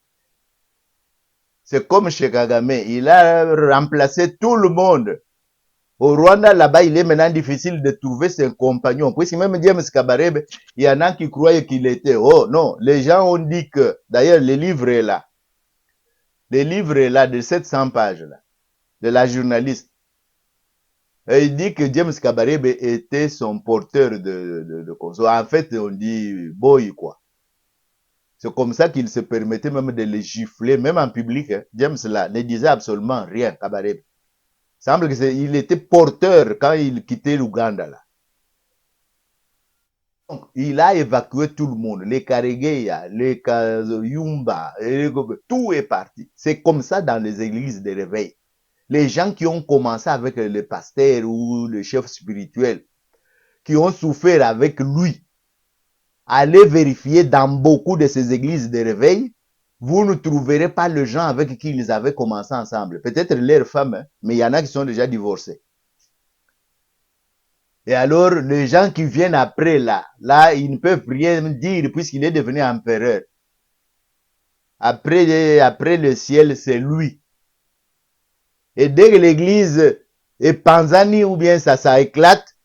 C'est comme chez Kagame, il a remplacé tout le monde. Au Rwanda, là-bas, il est maintenant difficile de trouver ses compagnons. Puisque même James Kabarebe, il y en a qui croyaient qu'il était. Oh non, les gens ont dit que, d'ailleurs, le livre est là. Le livre est là de 700 pages, là, de la journaliste. Et il dit que James Kabarebe était son porteur de console. En fait, on dit boy, quoi. C'est comme ça qu'il se permettait même de les gifler, même en public. Hein. James là ne disait absolument rien, Kabarebe. Il semble qu'il était porteur quand il quittait l'Ouganda là. Donc, il a évacué tout le monde, les Karegeya, les Kazuyumba, tout est parti. C'est comme ça dans les églises de réveil. Les gens qui ont commencé avec le pasteur ou le chef spirituel, qui ont souffert avec lui, allez vérifier dans beaucoup de ces églises de réveil, vous ne trouverez pas les gens avec qui ils avaient commencé ensemble. Peut-être leurs femmes, hein, mais il y en a qui sont déjà divorcés. Et alors, les gens qui viennent après, là, ils ne peuvent rien dire puisqu'il est devenu empereur. Après le ciel, c'est lui. Et dès que l'église est panzani ou bien ça éclate,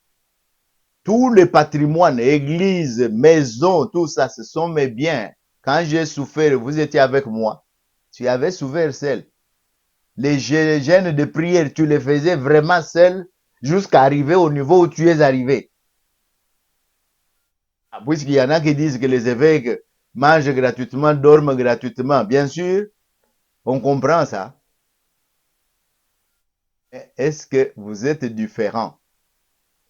tout le patrimoine, église, maison, tout ça, ce sont mes biens. Quand j'ai souffert, vous étiez avec moi. Tu avais souffert seul. Les jeûnes de prière, tu les faisais vraiment seul jusqu'à arriver au niveau où tu es arrivé. Puisqu'il y en a qui disent que les évêques mangent gratuitement, dorment gratuitement. Bien sûr, on comprend ça. Est-ce que vous êtes différents?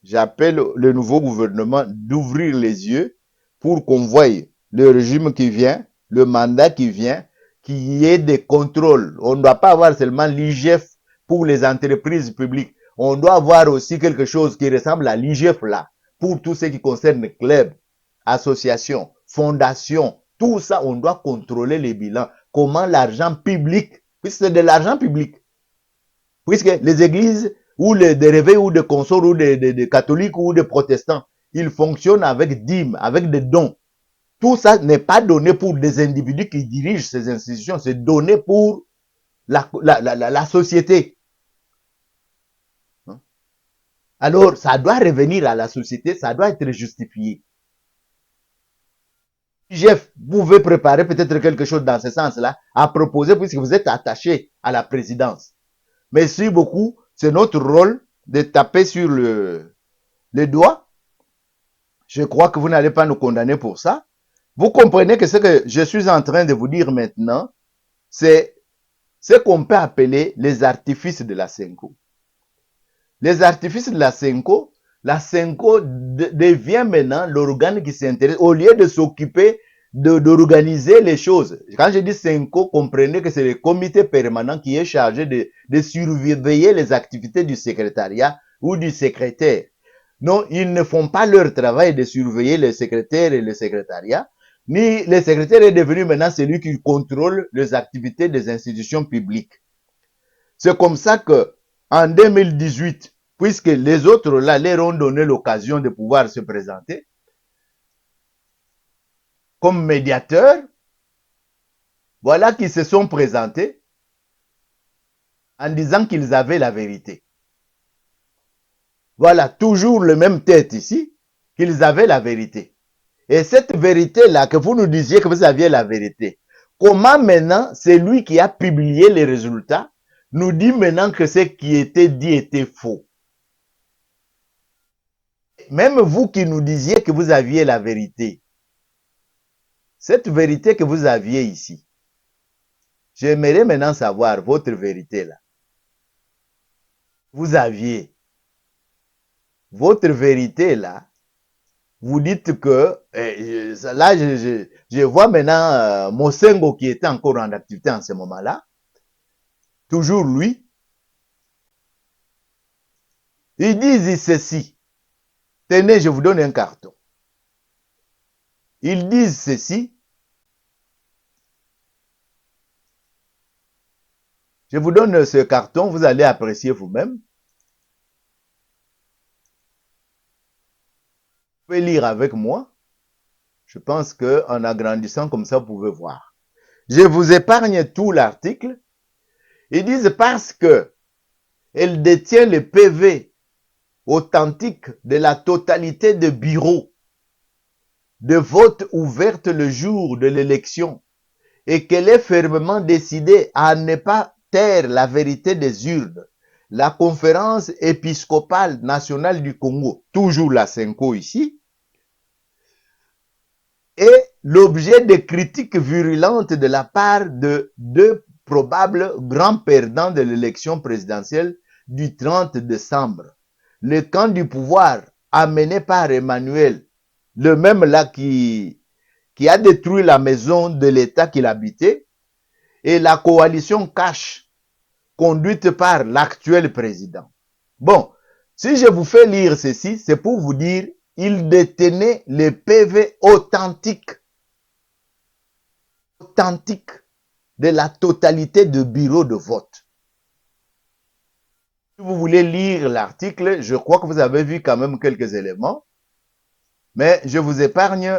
J'appelle le nouveau gouvernement d'ouvrir les yeux pour qu'on voie le régime qui vient, le mandat qui vient, qu'il y ait des contrôles. On ne doit pas avoir seulement l'IGF pour les entreprises publiques. On doit avoir aussi quelque chose qui ressemble à l'IGF là, pour tout ce qui concerne clubs, associations, fondations, tout ça, on doit contrôler les bilans. Comment l'argent public, puisque c'est de l'argent public, puisque les églises, ou des réveils, ou des consorts, ou des catholiques, ou des protestants, ils fonctionnent avec dîmes, avec des dons. Tout ça n'est pas donné pour des individus qui dirigent ces institutions, c'est donné pour la société. Alors, ça doit revenir à la société, ça doit être justifié. Jeff, vous pouvez préparer peut-être quelque chose dans ce sens-là, à proposer, puisque vous êtes attaché à la présidence. Merci beaucoup. C'est notre rôle de taper sur le doigt. Je crois que vous n'allez pas nous condamner pour ça. Vous comprenez que ce que je suis en train de vous dire maintenant, c'est ce qu'on peut appeler les artifices de la Senko. Les artifices de la Senko devient maintenant l'organe qui s'intéresse, au lieu de s'occuper d'organiser les choses. Quand je dis Senko, comprenez que c'est le comité permanent qui est chargé de surveiller les activités du secrétariat ou du secrétaire. Non, ils ne font pas leur travail de surveiller les secrétaires et le secrétariat, ni le secrétaire est devenu maintenant celui qui contrôle les activités des institutions publiques. C'est comme ça que, en 2018, puisque les autres là leur ont donné l'occasion de pouvoir se présenter comme médiateurs, voilà qu'ils se sont présentés en disant qu'ils avaient la vérité. Voilà, toujours le même tête ici, qu'ils avaient la vérité. Et cette vérité-là, que vous nous disiez que vous aviez la vérité, comment maintenant, c'est lui qui a publié les résultats, nous dit maintenant que ce qui était dit était faux. même vous qui nous disiez que vous aviez la vérité, cette vérité que vous aviez ici, j'aimerais maintenant savoir votre vérité là. Vous aviez votre vérité là. Vous dites que, là, je vois maintenant Mosengo qui était encore en activité en ce moment-là. Toujours lui. Ils disent ceci. Tenez, je vous donne un carton. Ils disent ceci. Je vous donne ce carton, vous allez apprécier vous-même. Vous pouvez lire avec moi. Je pense qu'en agrandissant comme ça, vous pouvez voir. Je vous épargne tout l'article. Ils disent parce que elle détient le PV authentique de la totalité des bureaux de vote ouvertes le jour de l'élection et qu'elle est fermement décidée à ne pas taire la vérité des urnes. La conférence épiscopale nationale du Congo, toujours la CENCO ici, est l'objet de critiques virulentes de la part de deux probables grands perdants de l'élection présidentielle du 30 décembre. Le camp du pouvoir amené par Emmanuel, le même là qui a détruit la maison de l'État qu'il habitait, et la coalition cash conduite par l'actuel président. Bon, si je vous fais lire ceci, c'est pour vous dire, il détenait les PV authentiques de la totalité de bureaux de vote. Si vous voulez lire l'article, je crois que vous avez vu quand même quelques éléments, mais je vous épargne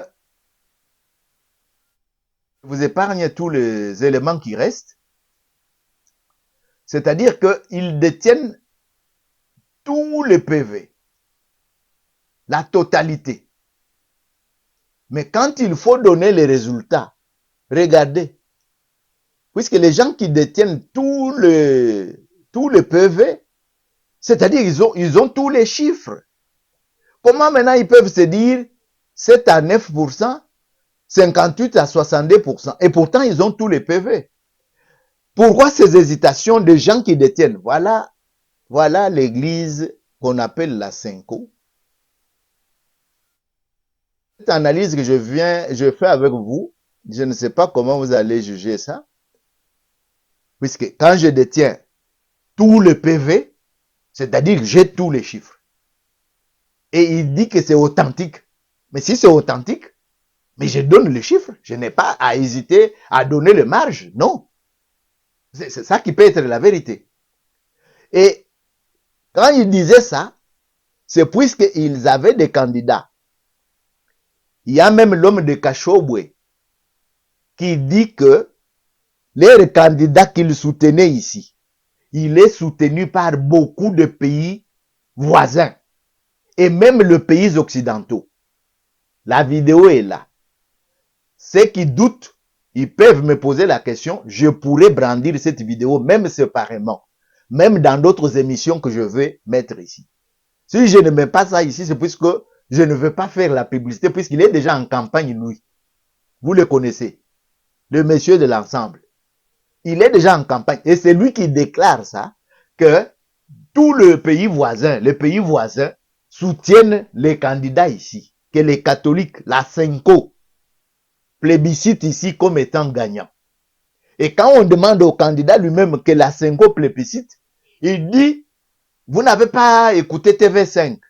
tous les éléments qui restent. C'est-à-dire qu'ils détiennent tous les PV, la totalité. Mais quand il faut donner les résultats, regardez, puisque les gens qui détiennent tous les PV, c'est-à-dire ils ont tous les chiffres. Comment maintenant ils peuvent se dire 7 à 9%, 58 à 62%, et pourtant ils ont tous les PV. Pourquoi ces hésitations de gens qui détiennent? Voilà l'église qu'on appelle la CENCO. Cette analyse que je fais avec vous, je ne sais pas comment vous allez juger ça, puisque quand je détiens tous les PV, c'est-à-dire que j'ai tous les chiffres, et il dit que c'est authentique. Mais si c'est authentique, mais je donne les chiffres, je n'ai pas à hésiter à donner les marges, non. C'est ça qui peut être la vérité. Et quand il disait ça, c'est puisqu'ils avaient des candidats. Il y a même l'homme de Kachobwe qui dit que les candidats qu'il soutenait ici, il est soutenu par beaucoup de pays voisins et même les pays occidentaux. La vidéo est là. Ceux qui doutent, ils peuvent me poser la question, je pourrais brandir cette vidéo même séparément, même dans d'autres émissions que je vais mettre ici. Si je ne mets pas ça ici, c'est puisque je ne veux pas faire la publicité, puisqu'il est déjà en campagne, lui. Vous le connaissez, le monsieur de l'ensemble. Il est déjà en campagne, et c'est lui qui déclare ça, que tous les pays voisins soutiennent les candidats ici, que les catholiques, la CENCO, plébiscite ici comme étant gagnant. Et quand on demande au candidat lui-même que la CENCO plébiscite, il dit, vous n'avez pas écouté TV5.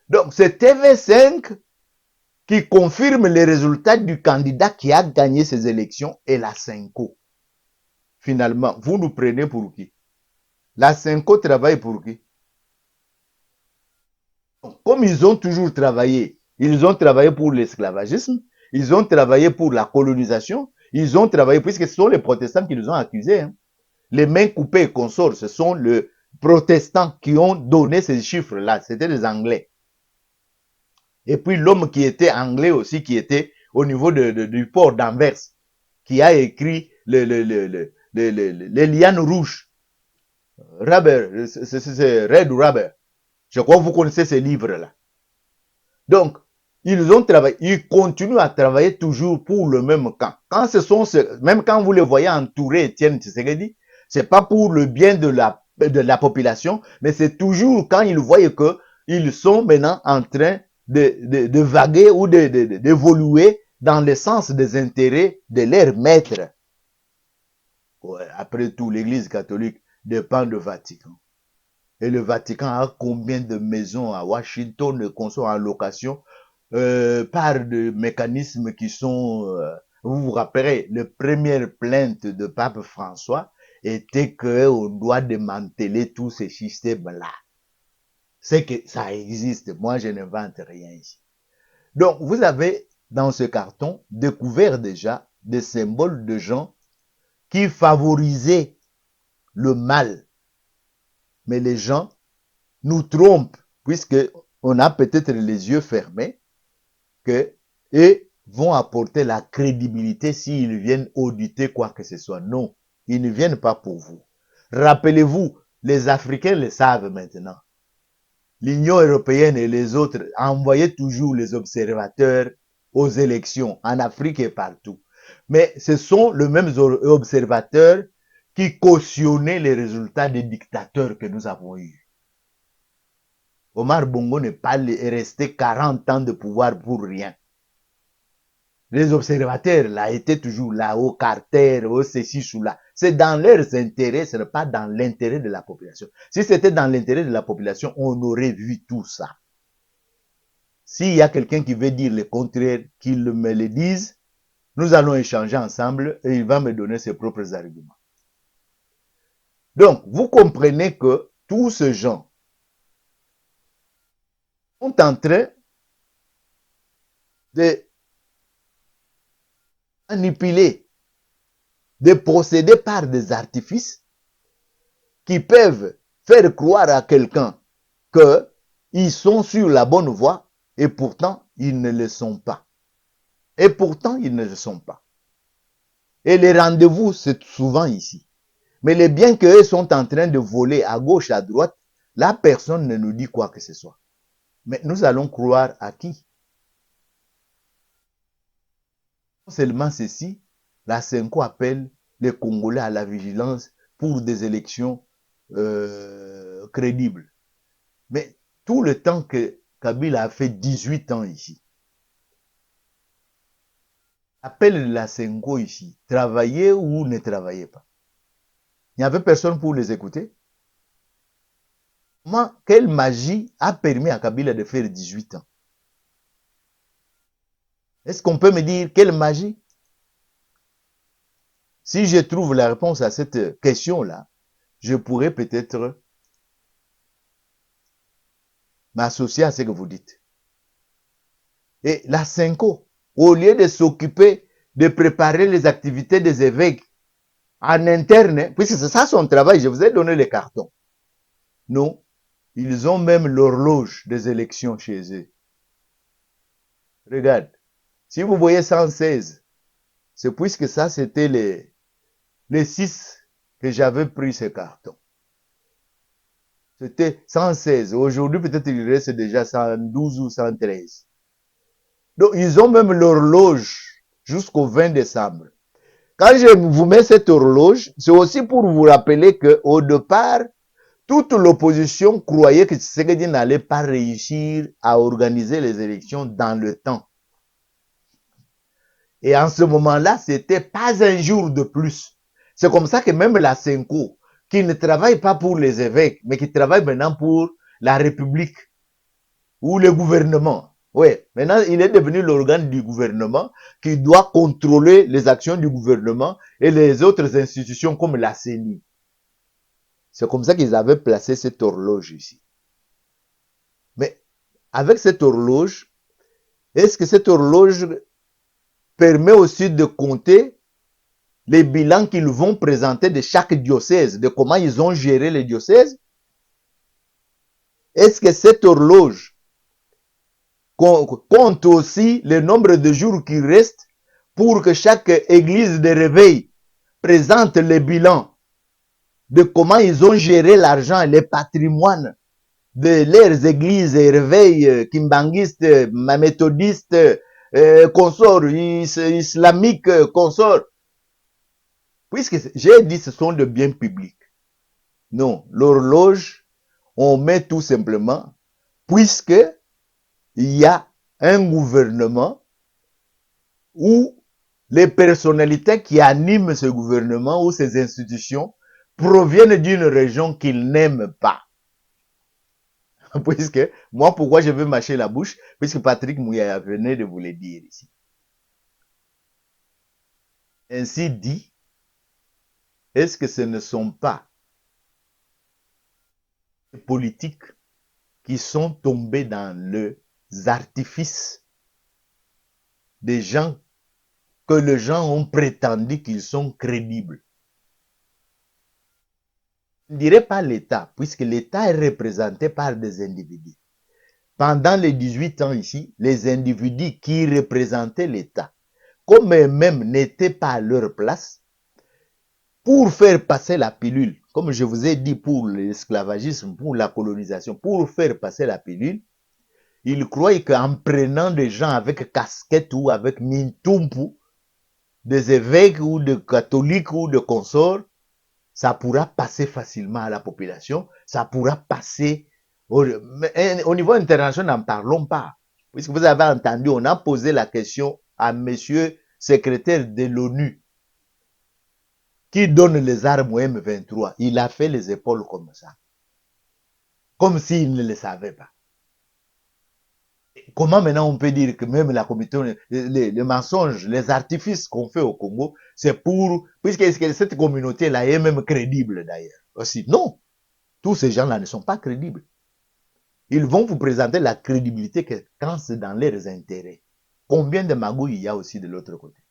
Donc c'est TV5 qui confirme les résultats du candidat qui a gagné ces élections et la CENCO. Finalement, vous nous prenez pour qui? La CENCO travaille pour qui? Comme ils ont toujours travaillé, ils ont travaillé pour l'esclavagisme, ils ont travaillé pour la colonisation, ils ont travaillé, puisque ce sont les protestants qui nous ont accusés. Hein. Les mains coupées et consorts, ce sont les protestants qui ont donné ces chiffres-là. C'était les Anglais. Et puis l'homme qui était anglais aussi, qui était au niveau du port d'Anvers, qui a écrit les lianes rouges. Rubber, c'est Red Rubber. Je crois que vous connaissez ces livres-là. Donc, ils ont travaillé, ils continuent à travailler toujours pour le même camp. Quand même quand vous les voyez entourer Étienne Tshisekedi, c'est pas pour le bien de la population, mais c'est toujours quand ils voient que ils sont maintenant en train de vaguer ou d'évoluer dans le sens des intérêts de leurs maîtres. Après tout, l'Église catholique dépend du Vatican. Et le Vatican a combien de maisons à Washington qu'on soit en location par des mécanismes qui sont... vous vous rappelez, la première plainte de Pape François était qu'on doit démanteler tous ces systèmes-là. C'est que ça existe. Moi, je n'invente rien ici. Donc, vous avez dans ce carton découvert déjà des symboles de gens qui favorisaient le mal. Mais les gens nous trompent, puisque on a peut-être les yeux fermés, que et vont apporter la crédibilité s'ils viennent auditer quoi que ce soit. Non, ils ne viennent pas pour vous. Rappelez-vous, les Africains le savent maintenant. L'Union européenne et les autres envoyaient toujours les observateurs aux élections en Afrique et partout. Mais ce sont les mêmes observateurs qui cautionnaient les résultats des dictateurs que nous avons eus. Omar Bongo n'est pas resté 40 ans de pouvoir pour rien. Les observateurs, là, étaient toujours là, au Carter, au ceci, sous là. C'est dans leurs intérêts, ce n'est pas dans l'intérêt de la population. Si c'était dans l'intérêt de la population, on aurait vu tout ça. S'il y a quelqu'un qui veut dire le contraire, qu'il me le dise, nous allons échanger ensemble et il va me donner ses propres arguments. Donc, vous comprenez que tous ces gens sont en train de manipuler, de procéder par des artifices qui peuvent faire croire à quelqu'un qu'ils sont sur la bonne voie et pourtant ils ne le sont pas. Et pourtant ils ne le sont pas. Et les rendez-vous, c'est souvent ici. Mais les biens qu'eux sont en train de voler à gauche, à droite, la personne ne nous dit quoi que ce soit. Mais nous allons croire à qui? Non seulement ceci, la Senko appelle les Congolais à la vigilance pour des élections crédibles. Mais tout le temps que Kabila a fait 18 ans ici, appelle la Senko ici, travaillez ou ne travaillez pas. Il n'y avait personne pour les écouter. Comment, quelle magie a permis à Kabila de faire 18 ans? Est-ce qu'on peut me dire quelle magie? Si je trouve la réponse à cette question-là, je pourrais peut-être m'associer à ce que vous dites. Et la Senko, au lieu de s'occuper de préparer les activités des évêques en interne, puisque c'est ça son travail, je vous ai donné les cartons. Non, ils ont même l'horloge des élections chez eux. Regarde, si vous voyez 116, c'est puisque ça c'était les 6 que j'avais pris ce carton. C'était 116. Aujourd'hui, peut-être il reste déjà 112 ou 113. Donc, ils ont même l'horloge jusqu'au 20 décembre. Quand je vous mets cette horloge, c'est aussi pour vous rappeler qu'au départ, toute l'opposition croyait que Tshisekedi n'allait pas réussir à organiser les élections dans le temps. Et en ce moment-là, c'était pas un jour de plus. C'est comme ça que même la Senko, qui ne travaille pas pour les évêques, mais qui travaille maintenant pour la République ou le gouvernement. Oui, maintenant, il est devenu l'organe du gouvernement qui doit contrôler les actions du gouvernement et les autres institutions comme la CENI. C'est comme ça qu'ils avaient placé cette horloge ici. Mais avec cette horloge, est-ce que cette horloge permet aussi de compter les bilans qu'ils vont présenter de chaque diocèse, de comment ils ont géré les diocèses? Est-ce que cette horloge compte aussi le nombre de jours qui restent pour que chaque église de réveil présente les bilans de comment ils ont géré l'argent et les patrimoines de leurs églises et réveils kimbanguistes, méthodistes, consorts, islamiques, consorts. Puisque j'ai dit ce sont de biens publics. Non, l'horloge, on met tout simplement, puisque il y a un gouvernement où les personnalités qui animent ce gouvernement ou ces institutions proviennent d'une région qu'ils n'aiment pas. Puisque, moi, pourquoi je veux mâcher la bouche? Puisque Patrick Mouya venait de vous le dire ici. Ainsi dit, est-ce que ce ne sont pas les politiques qui sont tombés dans les artifices des gens que les gens ont prétendu qu'ils sont crédibles? Je ne dirais pas l'État, puisque l'État est représenté par des individus. Pendant les 18 ans ici, les individus qui représentaient l'État, comme eux-mêmes n'étaient pas à leur place, pour faire passer la pilule, comme je vous ai dit pour l'esclavagisme, pour la colonisation, pour faire passer la pilule, ils croyaient qu'en prenant des gens avec casquette ou avec mintumpu, des évêques ou de catholiques ou de consorts, ça pourra passer facilement à la population, ça pourra passer au niveau international, n'en parlons pas. Puisque vous avez entendu, on a posé la question à monsieur secrétaire de l'ONU qui donne les armes au M23. Il a fait les épaules comme ça. Comme s'il ne le savait pas. Comment maintenant on peut dire que même la communauté, les mensonges, les artifices qu'on fait au Congo, c'est pour, puisque cette communauté-là est même crédible d'ailleurs. Aussi, non. Tous ces gens-là ne sont pas crédibles. Ils vont vous présenter la crédibilité que quand c'est dans leurs intérêts. Combien de magouilles il y a aussi de l'autre côté?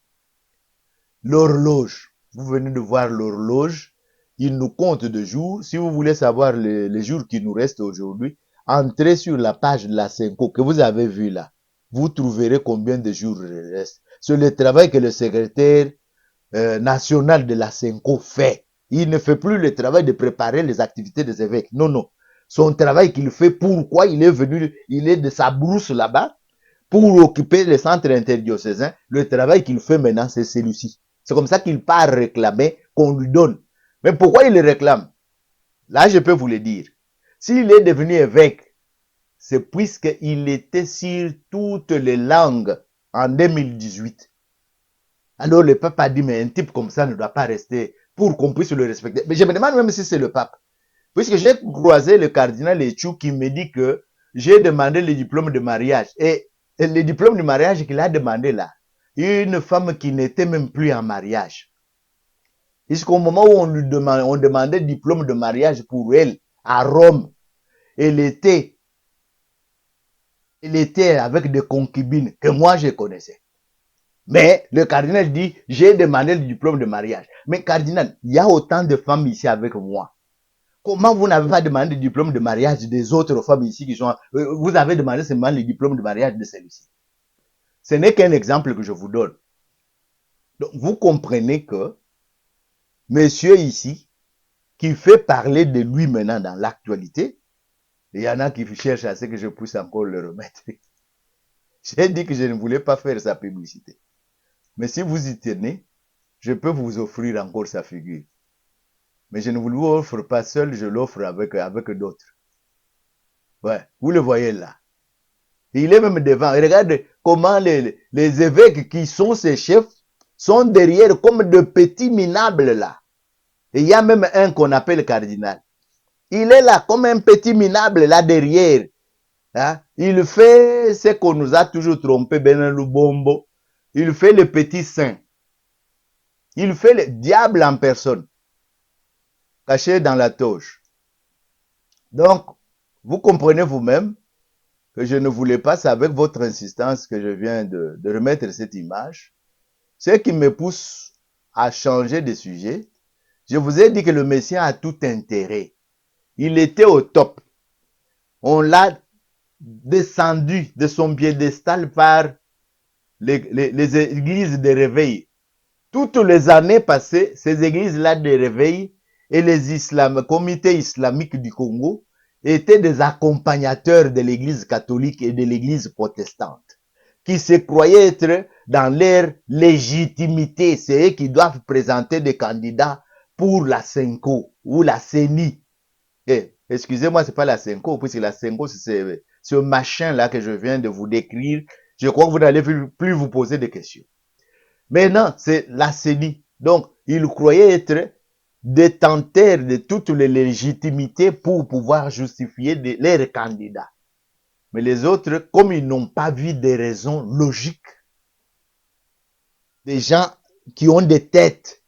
L'horloge. Vous venez de voir l'horloge. Il nous compte de jours. Si vous voulez savoir les jours qui nous restent aujourd'hui, entrez sur la page de la Senko que vous avez vu là. Vous trouverez combien de jours il reste. C'est le travail que le secrétaire national de la Senko fait. Il ne fait plus le travail de préparer les activités des évêques. Non, non. Son travail qu'il fait, pourquoi il est venu, il est de sa brousse là-bas pour occuper les centres interdiocésains. Le travail qu'il fait maintenant, c'est celui-ci. C'est comme ça qu'il part réclamer qu'on lui donne. Mais pourquoi il le réclame? Là, je peux vous le dire. S'il est devenu évêque, c'est puisqu'il était sur toutes les langues en 2018. Alors le pape a dit, mais un type comme ça ne doit pas rester pour qu'on puisse le respecter. Mais je me demande même si c'est le pape. Puisque j'ai croisé le cardinal Echou qui me dit que j'ai demandé le diplôme de mariage. Et le diplôme de mariage qu'il a demandé là, une femme qui n'était même plus en mariage. Jusqu'au moment où on demandait le diplôme de mariage pour elle, à Rome, elle était avec des concubines que moi je connaissais. Mais le cardinal dit, j'ai demandé le diplôme de mariage. Mais cardinal, il y a autant de femmes ici avec moi. Comment vous n'avez pas demandé le diplôme de mariage des autres femmes ici qui sont... Vous avez demandé seulement le diplôme de mariage de celle-ci. Ce n'est qu'un exemple que je vous donne. Donc, vous comprenez que monsieur ici, qui fait parler de lui maintenant dans l'actualité, il y en a qui cherchent à ce que je puisse encore le remettre. J'ai dit que je ne voulais pas faire sa publicité. Mais si vous y tenez, je peux vous offrir encore sa figure. Mais je ne vous l'offre pas seul, je l'offre avec d'autres. Ouais, vous le voyez là. Il est même devant. Regardez comment les évêques qui sont ses chefs sont derrière comme de petits minables là. Et il y a même un qu'on appelle cardinal. Il est là comme un petit minable là derrière. Hein? Il fait ce qu'on nous a toujours trompé, Benin Lubombo. Il fait le petit saint. Il fait le diable en personne. Caché dans la toge. Donc, vous comprenez vous-même que je ne voulais pas, c'est avec votre insistance que je viens de remettre cette image. Ce qui me pousse à changer de sujet, je vous ai dit que le Messie a tout intérêt. Il était au top. On l'a descendu de son piédestal par les églises de réveil. Toutes les années passées, ces églises-là de réveil et les comités islamiques du Congo étaient des accompagnateurs de l'église catholique et de l'église protestante, qui se croyaient être dans leur légitimité. C'est eux qui doivent présenter des candidats pour la Senko ou la CENI. Excusez-moi, c'est pas la Senko, puisque la Senko, c'est ce machin-là que je viens de vous décrire. Je crois que vous n'allez plus vous poser de questions. Maintenant, c'est la CENI. Donc, ils croyaient être détenteurs de toutes les légitimités pour pouvoir justifier leurs candidats. Mais les autres, comme ils n'ont pas vu des raisons logiques, des gens qui ont des têtes,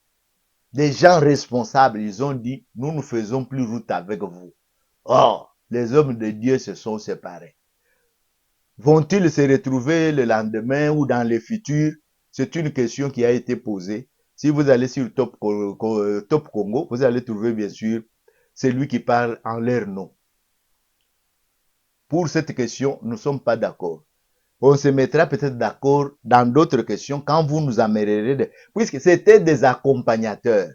des gens responsables, ils ont dit, nous ne faisons plus route avec vous. Or, les hommes de Dieu se sont séparés. Vont-ils se retrouver le lendemain ou dans le futur? C'est une question qui a été posée. Si vous allez sur Top Congo, vous allez trouver bien sûr celui qui parle en leur nom. Pour cette question, nous ne sommes pas d'accord. On se mettra peut-être d'accord dans d'autres questions quand vous nous amènerez, puisque c'était des accompagnateurs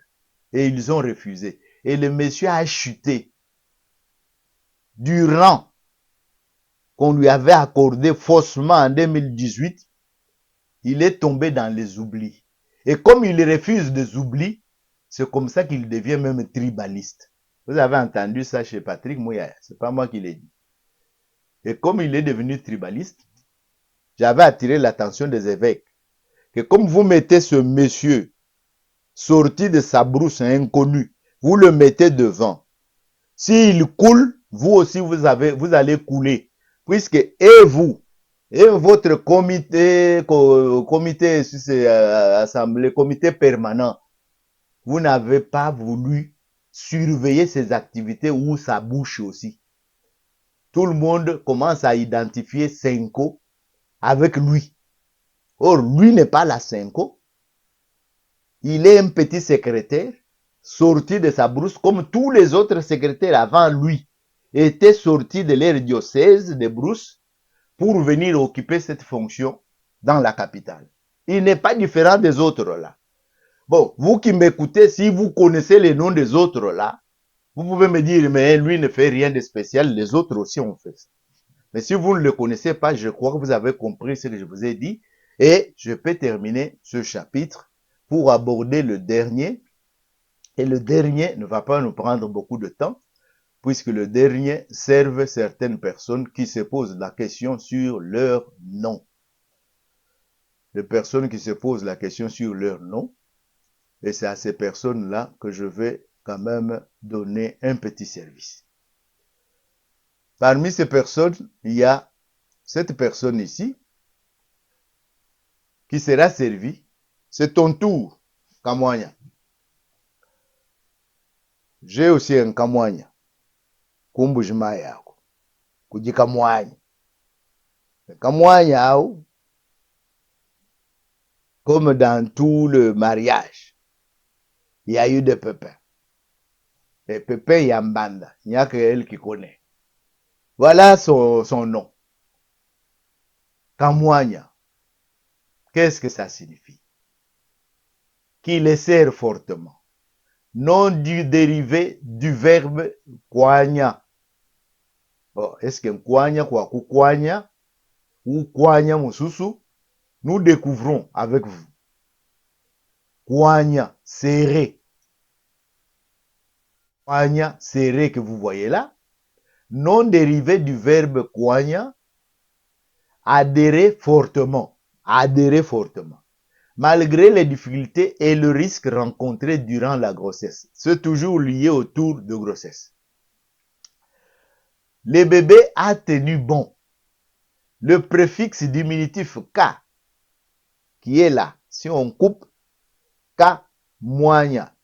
et ils ont refusé. Et le monsieur a chuté du rang qu'on lui avait accordé faussement en 2018. Il est tombé dans les oublis. Et comme il refuse des oublis, c'est comme ça qu'il devient même tribaliste. Vous avez entendu ça chez Patrick Mouyaya, c'est pas moi qui l'ai dit. Et comme il est devenu tribaliste, j'avais attiré l'attention des évêques que comme vous mettez ce monsieur sorti de sa brousse inconnue, vous le mettez devant. S'il coule, vous aussi vous allez couler. Puisque et vous, et votre comité assemblée, comité permanent, vous n'avez pas voulu surveiller ses activités ou sa bouche aussi. Tout le monde commence à identifier Senko avec lui. Or, lui n'est pas la Senko. Il est un petit secrétaire sorti de sa brousse comme tous les autres secrétaires avant lui étaient sortis de leur diocèse de brousse pour venir occuper cette fonction dans la capitale. Il n'est pas différent des autres là. Bon, vous qui m'écoutez, si vous connaissez les noms des autres là, vous pouvez me dire, mais lui ne fait rien de spécial, les autres aussi ont fait ça. Mais si vous ne le connaissez pas, je crois que vous avez compris ce que je vous ai dit. Et je peux terminer ce chapitre pour aborder le dernier. Et le dernier ne va pas nous prendre beaucoup de temps, puisque le dernier serve certaines personnes qui se posent la question sur leur nom. Les personnes qui se posent la question sur leur nom. Et c'est à ces personnes-là que je vais quand même donner un petit service. Parmi ces personnes, il y a cette personne ici qui sera servie. C'est ton tour, Kamwanya. J'ai aussi un Kamwanya. Kumbujimaya. Kujikamwanya. Kamwanya, comme dans tout le mariage, il y a eu des pépins. Les pépins Yambanda. Il n'y a que elle qui connaît. Voilà son nom. Kamwanya. Qu'est-ce que ça signifie? Qui les sert fortement. Nom du dérivé du verbe kwanya. Bon, est-ce que kwanya kwa kukwanya ou kwanya mususu? Nous découvrons avec vous. Kwanya, serré. Kwanya, serré que vous voyez là. Nom dérivé du verbe kwanya, adhérer fortement. Adhérer fortement. Malgré les difficultés et le risque rencontré durant la grossesse. C'est toujours lié autour de grossesse. Le bébé a tenu bon. Le préfixe diminutif ka, qui est là, si on coupe, ka, moigna.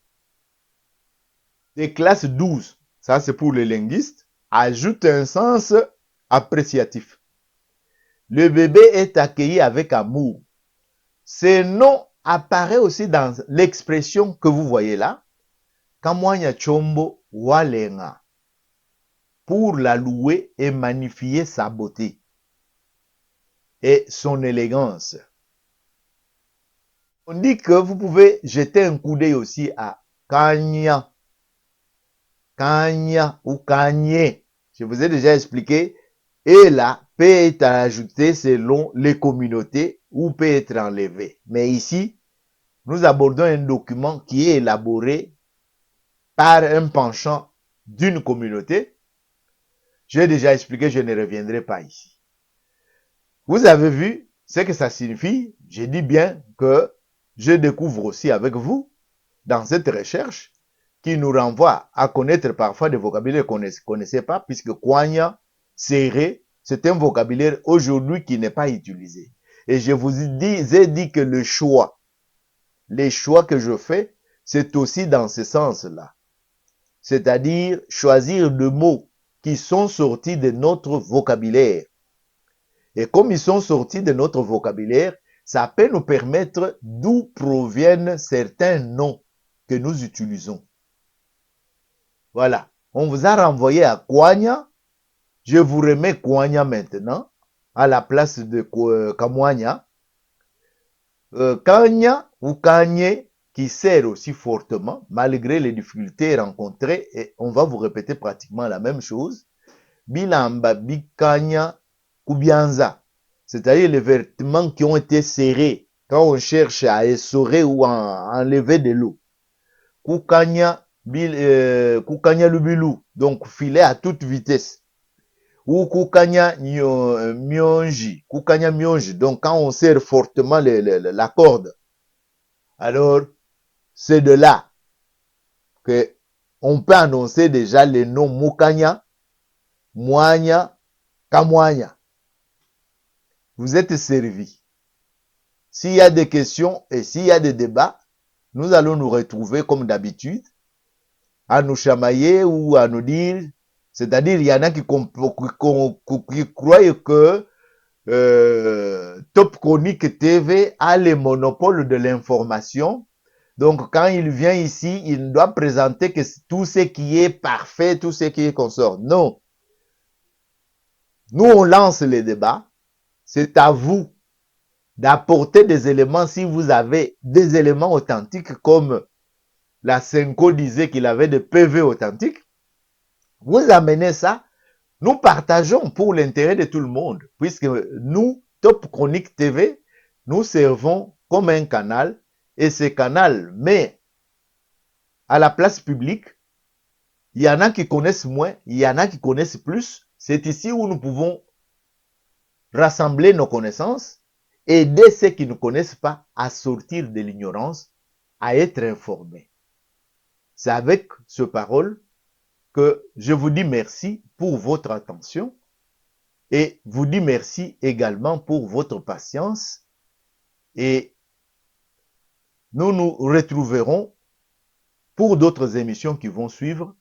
De classe 12, ça c'est pour les linguistes, ajoute un sens appréciatif. Le bébé est accueilli avec amour. Ce nom apparaît aussi dans l'expression que vous voyez là, Kamwanya Chombo Walenga, pour la louer et magnifier sa beauté et son élégance. On dit que vous pouvez jeter un coup d'œil aussi à Kanya, Kanya ou Kanye. Je vous ai déjà expliqué. Et là, peut être ajouté selon les communautés ou peut être enlevé. Mais ici, nous abordons un document qui est élaboré par un penchant d'une communauté. J'ai déjà expliqué, je ne reviendrai pas ici. Vous avez vu ce que ça signifie. Je dis bien que je découvre aussi avec vous dans cette recherche qui nous renvoie à connaître parfois des vocabulaires qu'on ne connaissait pas, puisque Kwanya, serré, c'est un vocabulaire aujourd'hui qui n'est pas utilisé. Et je vous ai dit que les choix que je fais, c'est aussi dans ce sens-là. C'est-à-dire choisir des mots qui sont sortis de notre vocabulaire. Et comme ils sont sortis de notre vocabulaire, ça peut nous permettre d'où proviennent certains noms que nous utilisons. Voilà. On vous a renvoyé à Kwanya. Je vous remets Kwanya maintenant à la place de Kamwanya. Kanya ou Kanye qui sert aussi fortement malgré les difficultés rencontrées et on va vous répéter pratiquement la même chose. Bilamba, Bikanya, Kubianza. C'est-à-dire les vêtements qui ont été serrés quand on cherche à essorer ou à enlever de l'eau. Kukanya, Kukanya Lubilu, donc filet à toute vitesse. Ou Kukanya Mionji, Kukanya Mionji, donc quand on serre fortement la corde. Alors, c'est de là que on peut annoncer déjà les noms Mukanya, Mwanya, Kamwanya. Vous êtes servis. S'il y a des questions et s'il y a des débats, nous allons nous retrouver comme d'habitude à nous chamailler ou à nous dire, c'est-à-dire il y en a qui croient que Top Chronique TV a le monopole de l'information. Donc quand il vient ici, il doit présenter que tout ce qui est parfait, tout ce qui est consort. Non. Nous, on lance les débats. C'est à vous d'apporter des éléments si vous avez des éléments authentiques comme la Senko disait qu'il avait des PV authentiques. Vous amenez ça, nous partageons pour l'intérêt de tout le monde, puisque nous, Top Chronique TV, nous servons comme un canal, et ce canal met à la place publique. Il y en a qui connaissent moins, il y en a qui connaissent plus. C'est ici où nous pouvons rassembler nos connaissances, aider ceux qui ne connaissent pas à sortir de l'ignorance, à être informés. C'est avec ce parole que je vous dis merci pour votre attention et vous dis merci également pour votre patience et nous nous retrouverons pour d'autres émissions qui vont suivre